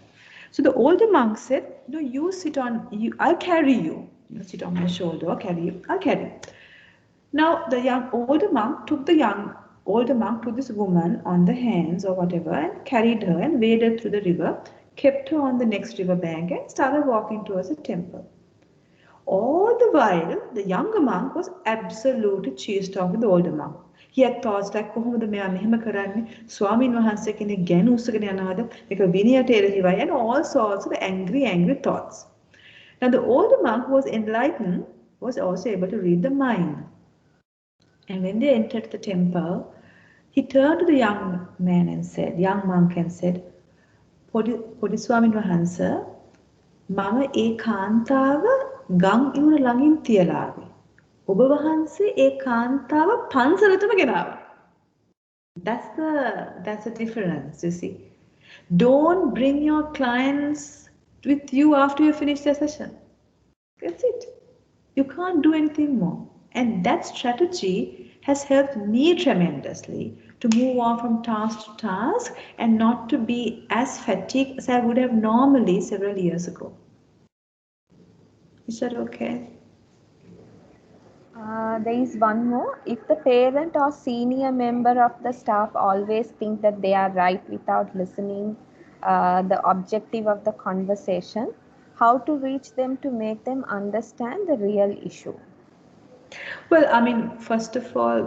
So the older monk said, no, you sit on, I'll carry you. You sit on my shoulder, I'll carry you, I'll carry you. Now the young older monk took this woman on the hands or whatever and carried her and waded through the river, kept her on the next river bank and started walking towards the temple. All the while, the younger monk was absolutely cheesed off with the older monk. He had thoughts like, කොහොමද මෙයා මෙහෙම කරන්නේ? ස්වාමීන් වහන්සේ කෙනෙක් ගැන උස්සගෙන යනවාද? මේක විනයට එරෙහිවයි and all sorts of angry thoughts. Now the older monk who was enlightened was also able to read the mind. And when they entered the temple, he turned to the young monk and said, පොඩි ස්වාමීන් වහන්සේ මම ඒ කාන්තාව ගම් ඉවුර ළඟින් තියලා ආවේ. ඔබ වහන්සේ ඒ කාන්තාව පන්සලටම ගෙනාවා. That's the difference, you see. Don't bring your clients with you after you finish their session. That's it. You can't do anything more. And that strategy has helped me tremendously to move on from task to task and not to be as fatigued as I would have normally several years ago. Is that okay? There is one more. If the parent or senior member of the staff always think that they are right without listening the objective of the conversation, how to reach them to make them understand the real issue? Well, I mean, first of all,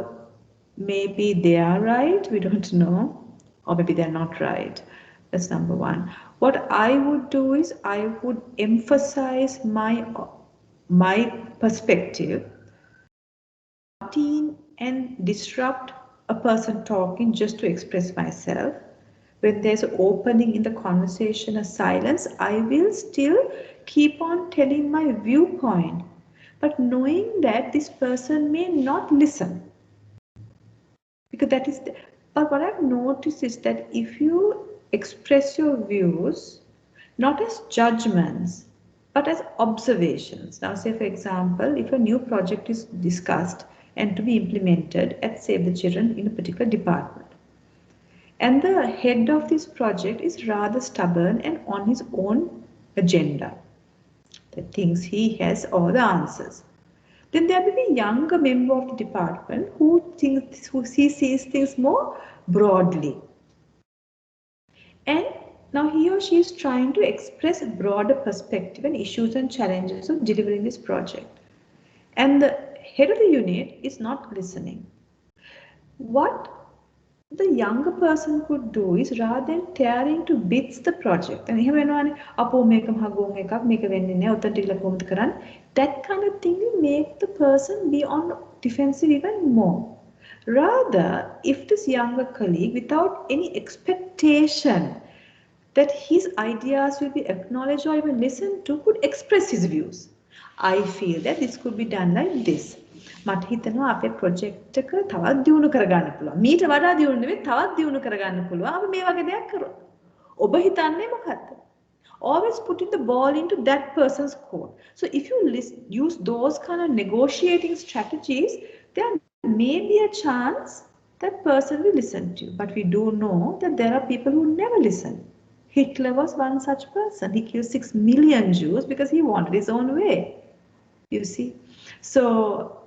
maybe they are right, we don't know, or maybe they're not right. That's number one. What I would do is I would emphasize my perspective and disrupt a person talking just to express myself. When there's an opening in the conversation, a silence, I will still keep on telling my viewpoint, but knowing that this person may not listen. Because that is but what I've noticed is that if you express your views not as judgments but as observations. Now say for example, if a new project is discussed and to be implemented at Save the Children in a particular department, and the head of this project is rather stubborn and on his own agenda, that thinks he has all the answers. Then there will be a younger member of the department who sees things more broadly. And now he or she is trying to express a broader perspective and issues and challenges of delivering this project. And the head of the unit is not listening. What the younger person could do is rather than tearing to bits the project, and that kind of thing will make the person be on defensive even more. Rather, if this younger colleague, without any expectation that his ideas will be acknowledged or even listened to, could express his views. I feel that this could be done like this. මට හිතෙනවා අපේ project එක තවත් දියුණු කරගන්න පුළුවන්. මීට වඩා දියුණු නෙවෙයි තවත් දියුණු කරගන්න පුළුවන්. අපි මේ වගේ දෙයක් කරොත්. ඔබ හිතන්නේ මොකක්ද? Always putting the ball into that person's court. So if you use those kind of negotiating strategies, there may be a chance that person will listen to you. But we do know that there are people who never listen. Hitler was one such person. He killed 6 million Jews because he wanted his own way. You see? So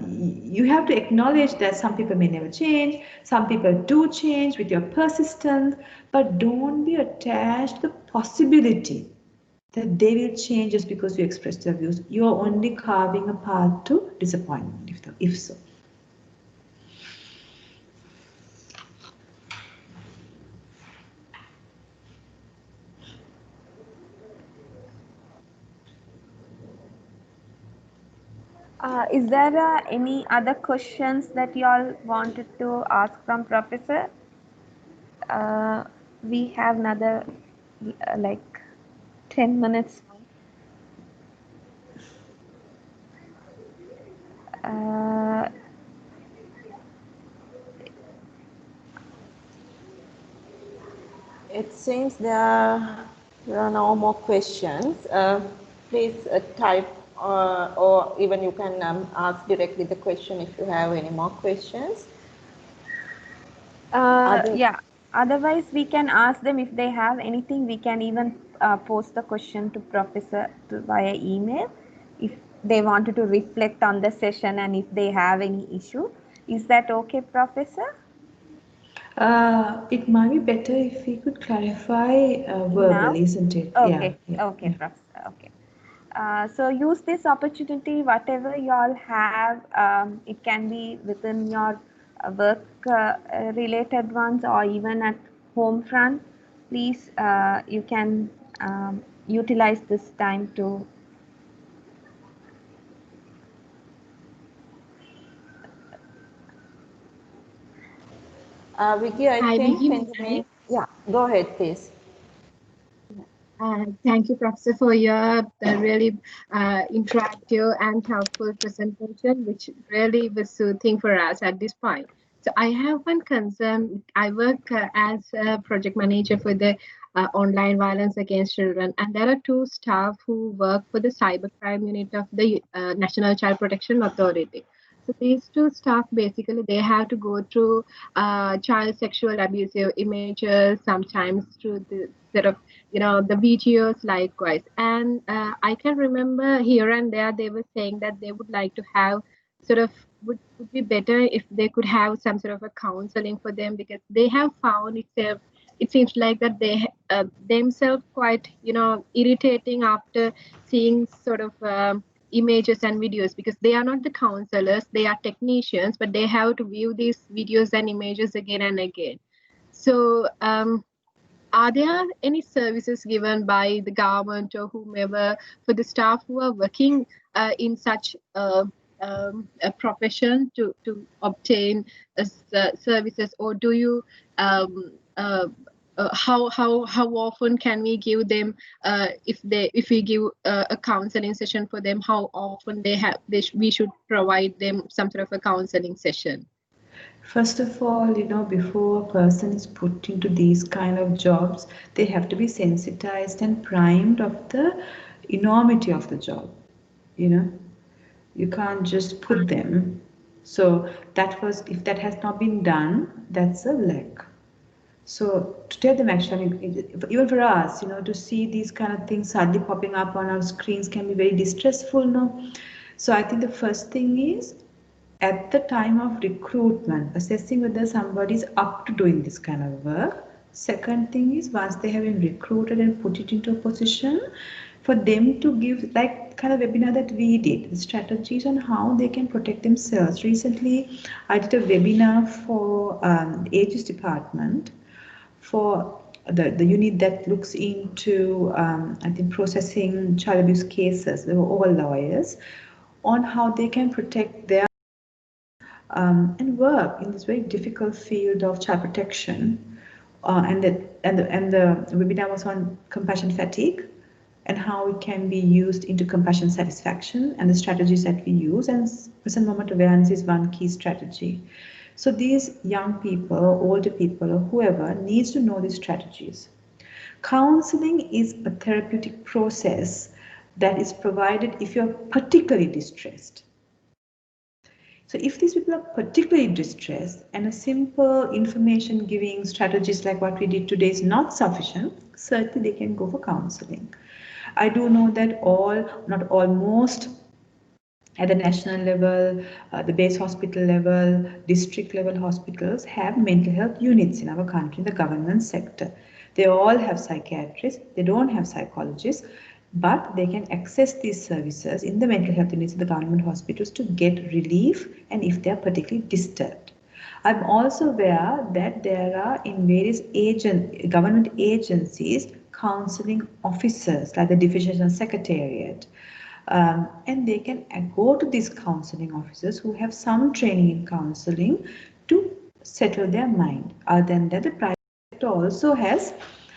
you have to acknowledge that some people may never change, some people do change with your persistence, but don't be attached to the possibility that they will change just because you express their views. You are only carving a path to disappointment, if so. Is there any other questions that you all wanted to ask from Professor? We have another like 10 minutes. It seems there are no more questions. Please type or even you can ask directly the question if you have any more questions. Yeah, otherwise we can ask them if they have anything. We can even post the question to Professor via email if they wanted to reflect on the session and if they have any issue. Is that okay, Professor? It might be better if we could clarify verbally, Now? isn't it? Okay, Yeah. okay, Professor, okay. So use this opportunity, whatever you all have, it can be within your work related ones or even at home front. Please, you can utilize this time to Vicky, I Hi, think, Vicky. yeah, go ahead, please. Thank you, Professor, for your really interactive and helpful presentation, which really was soothing for us at this point. So I have one concern. I work as a project manager for the online violence against children, and there are two staff who work for the cybercrime unit of the National Child Protection Authority. So these two staff basically they have to go through child sexual abusive images, sometimes through the sort of the videos likewise. And I can remember here and there they were saying that they would like to have sort of would be better if they could have some sort of a counseling for them, because they have found itself it seems like that they themselves quite irritating after seeing sort of images and videos, because they are not the counselors, they are technicians, but they have to view these videos and images again and again. So are there any services given by the government or whomever for the staff who are working in such a profession to obtain services, or do you how often can we give them if we give a counseling session for them, how often we should provide them some sort of a counseling session? First of all, before a person is put into these kind of jobs, they have to be sensitized and primed of the enormity of the job. You can't just put them. So if that has not been done, that's a lack. So to tell them actually, even for us, to see these kind of things suddenly popping up on our screens can be very distressful, no? So I think the first thing is at the time of recruitment, assessing whether somebody is up to doing this kind of work. Second thing is once they have been recruited and put it into a position, for them to give like kind of webinar that we did, strategies on how they can protect themselves. Recently, I did a webinar for the Ages Department for the unit that looks into, I think, processing child abuse cases. They were all lawyers on how they can protect their and work in this very difficult field of child protection. And the webinar was on compassion fatigue and how it can be used into compassion satisfaction and the strategies that we use. And present moment awareness is one key strategy. So these young people, older people, or whoever needs to know these strategies. Counseling is a therapeutic process that is provided if you're particularly distressed. So if these people are particularly distressed and a simple information giving strategies like what we did today is not sufficient, certainly they can go for counseling. I do know that all, not all, most at the national level, the base hospital level, district level hospitals have mental health units in our country, in the government sector. They all have psychiatrists, they don't have psychologists, but they can access these services in the mental health units of the government hospitals to get relief and if they are particularly disturbed. I'm also aware that there are in various government agencies counseling officers like the divisional secretariat. And they can go to these counseling officers who have some training in counseling to settle their mind. Other than that, the private sector also has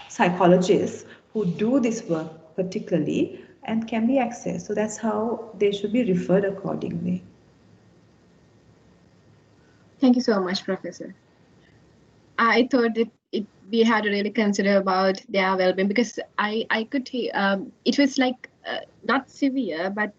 psychologists who do this work particularly and can be accessed. So that's how they should be referred accordingly. Thank you so much, Professor. I thought that we had to really consider about their well-being, because I could hear it was like not severe, but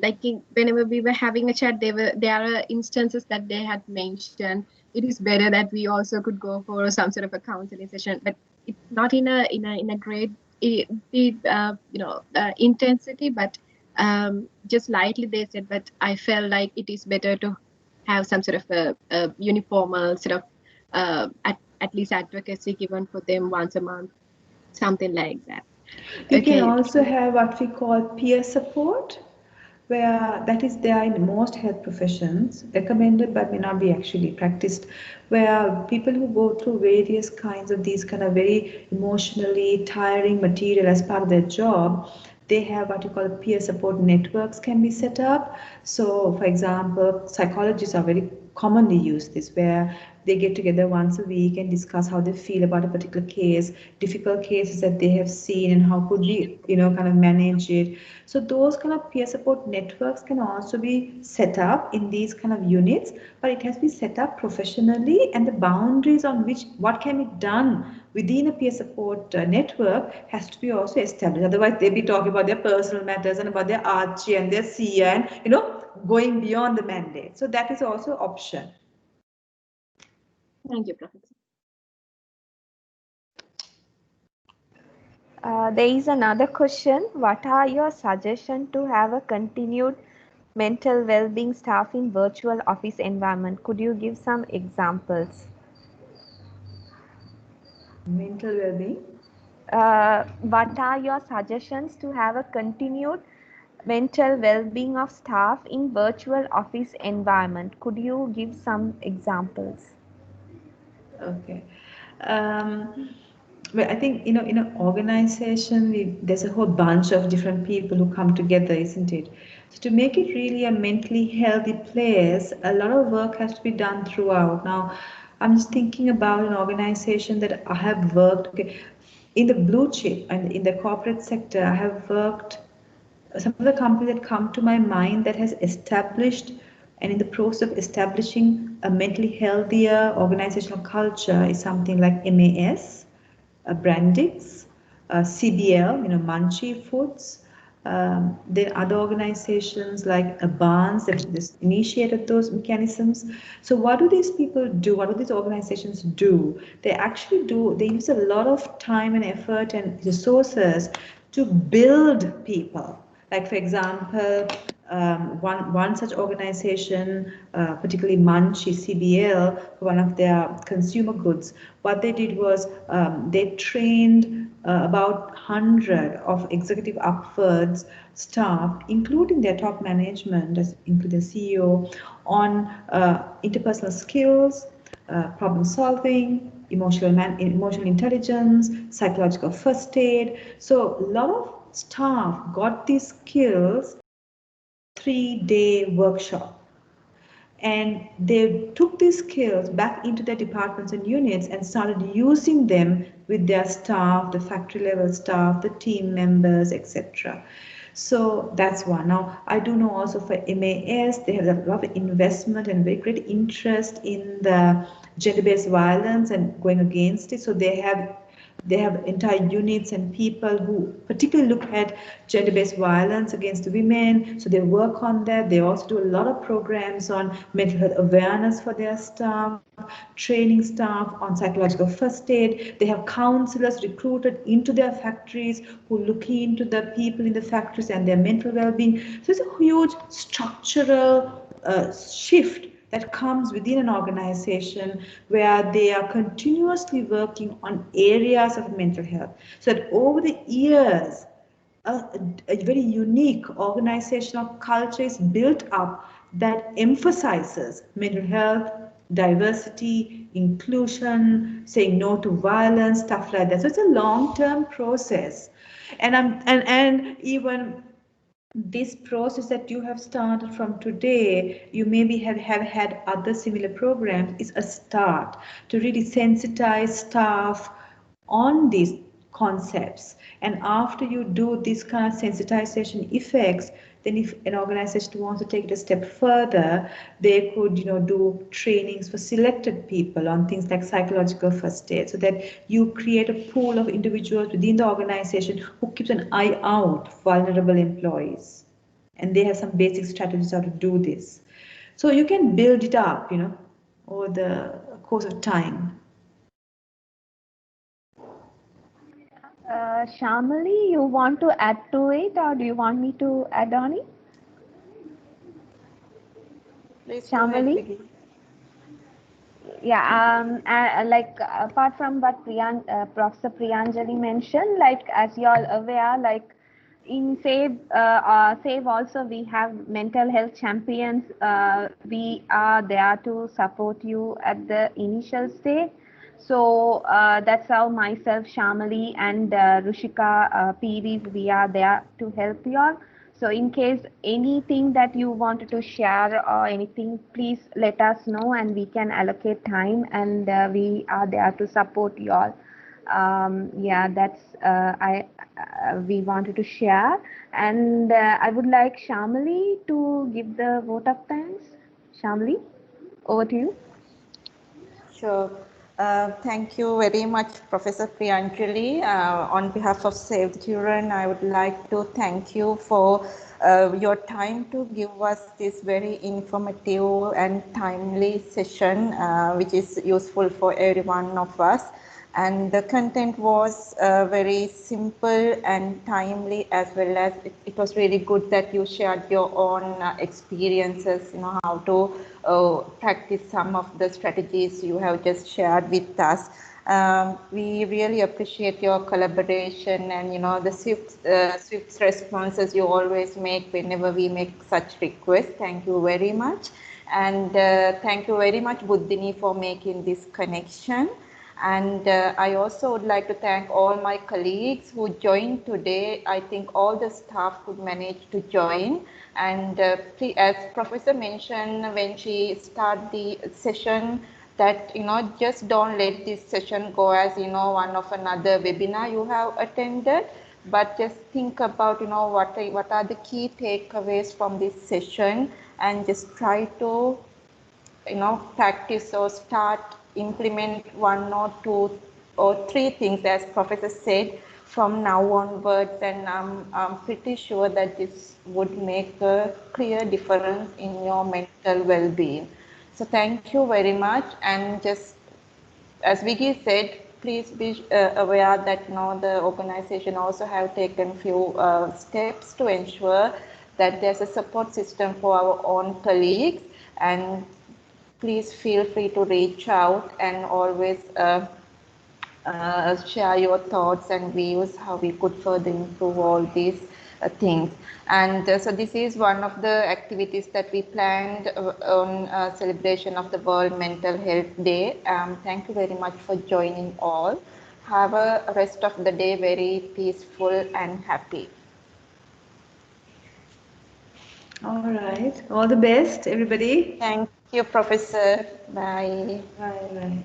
like whenever we were having a chat, there are instances that they had mentioned it is better that we also could go for some sort of a counseling session, but it's not in a great intensity, but just lightly they said. But I felt like it is better to have some sort of a uniform sort of at least advocacy given for them once a month, something like that. You can also have what we call peer support, where that is there in most health professions, recommended but may not be actually practiced, where people who go through various kinds of these kind of very emotionally tiring material as part of their job, they have what you call peer support networks can be set up. So for example, psychologists are very commonly use this, where they get together once a week and discuss how they feel about a particular case, difficult cases that they have seen, and how could we, kind of manage it. So those kind of peer support networks can also be set up in these kind of units, but it has to be set up professionally, and the boundaries on which what can be done within a peer support network has to be also established. Otherwise, they'll be talking about their personal matters and about their Archie and their Sia, and going beyond the mandate. So that is also an option. Thank you, Professor. There is another question. What are your suggestions to have a continued mental well-being staff in virtual office environment? Could you give some examples? Mental well-being? What are your suggestions to have a continued mental well-being of staff in virtual office environment? Could you give some examples? Okay. Well, I think, in an organization, there's a whole bunch of different people who come together, isn't it? So to make it really a mentally healthy place, a lot of work has to be done throughout. Now, I'm just thinking about an organization that I have worked, okay, in the blue chip and in the corporate sector, I have worked some of the companies that come to my mind that has established and in the process of establishing a mentally healthier organizational culture is something like MAS, Brandix, CBL, Munchie Foods. Then other organizations like Barnes that just initiated those mechanisms. So what do these people do? What do these organizations do? They use a lot of time and effort and resources to build people. Like for example, one such organization, particularly Munchie CBL, one of their consumer goods, what they did was they trained about 100 of executive upwards staff, including their top management, including the CEO, on interpersonal skills, problem solving, emotional intelligence, psychological first aid. So a lot of staff got these skills 3-day workshop. And they took these skills back into their departments and units and started using them with their staff, the factory level staff, the team members, etc. So that's one. Now, I do know also for MAS, they have a lot of investment and very great interest in the gender-based violence and going against it. So they have They have entire units and people who particularly look at gender-based violence against women. So they work on that. They also do a lot of programs on mental health awareness for their staff, training staff on psychological first aid. They have counselors recruited into their factories who look into the people in the factories and their mental well-being. So it's a huge structural shift that comes within an organization where they are continuously working on areas of mental health. So that over the years, a very unique organizational culture is built up that emphasizes mental health, diversity, inclusion, saying no to violence, stuff like that. So it's a long-term process. And even this process that you have started from today, you maybe have had other similar programs, is a start to really sensitize staff on these concepts. And after you do this kind of sensitization effects, then if an organization wants to take it a step further, they could, do trainings for selected people on things like psychological first aid, so that you create a pool of individuals within the organization who keeps an eye out for vulnerable employees. And they have some basic strategies how to do this. So you can build it up, over the course of time. Shamali, you want to add to it, or do you want me to add on it? Please Shamali? go ahead, Yeah, like apart from what Professor Priyanjali mentioned, like as you all aware, like in SAVE also we have mental health champions. We are there to support you at the initial stage. So that's how myself, Shamali, and Rushika Piris, we are there to help you all. So in case anything that you wanted to share or anything, please let us know and we can allocate time, and we are there to support you all. Yeah, that's we wanted to share. And I would like Shamali to give the vote of thanks. Shamali, over to you. Sure. Thank you very much, Professor Priyanjali. On behalf of Save the Children, I would like to thank you for your time to give us this very informative and timely session, which is useful for every one of us. And the content was very simple and timely, as well as it was really good that you shared your own experiences, how to practice some of the strategies you have just shared with us. We really appreciate your collaboration and the swift responses you always make whenever we make such requests. Thank you very much. And thank you very much, Buddhini, for making this connection. And I also would like to thank all my colleagues who joined today. I think all the staff could manage to join. And as Professor mentioned when she started the session, that just don't let this session go as one of another webinar you have attended, but just think about what are the key takeaways from this session, and just try to practice or start implement one or two or three things, as Professor said, from now onwards, and I'm pretty sure that this would make a clear difference in your mental well-being. So thank you very much. And just as Vicky said, please be aware that the organization also have taken few steps to ensure that there's a support system for our own colleagues, and please feel free to reach out and always share your thoughts and views how we could further improve all these things. And so this is one of the activities that we planned on celebration of the World Mental Health Day. Thank you very much for joining all. Have a rest of the day very peaceful and happy. All right. All the best, everybody. Thank you, Professor. Bye. Bye. Bye.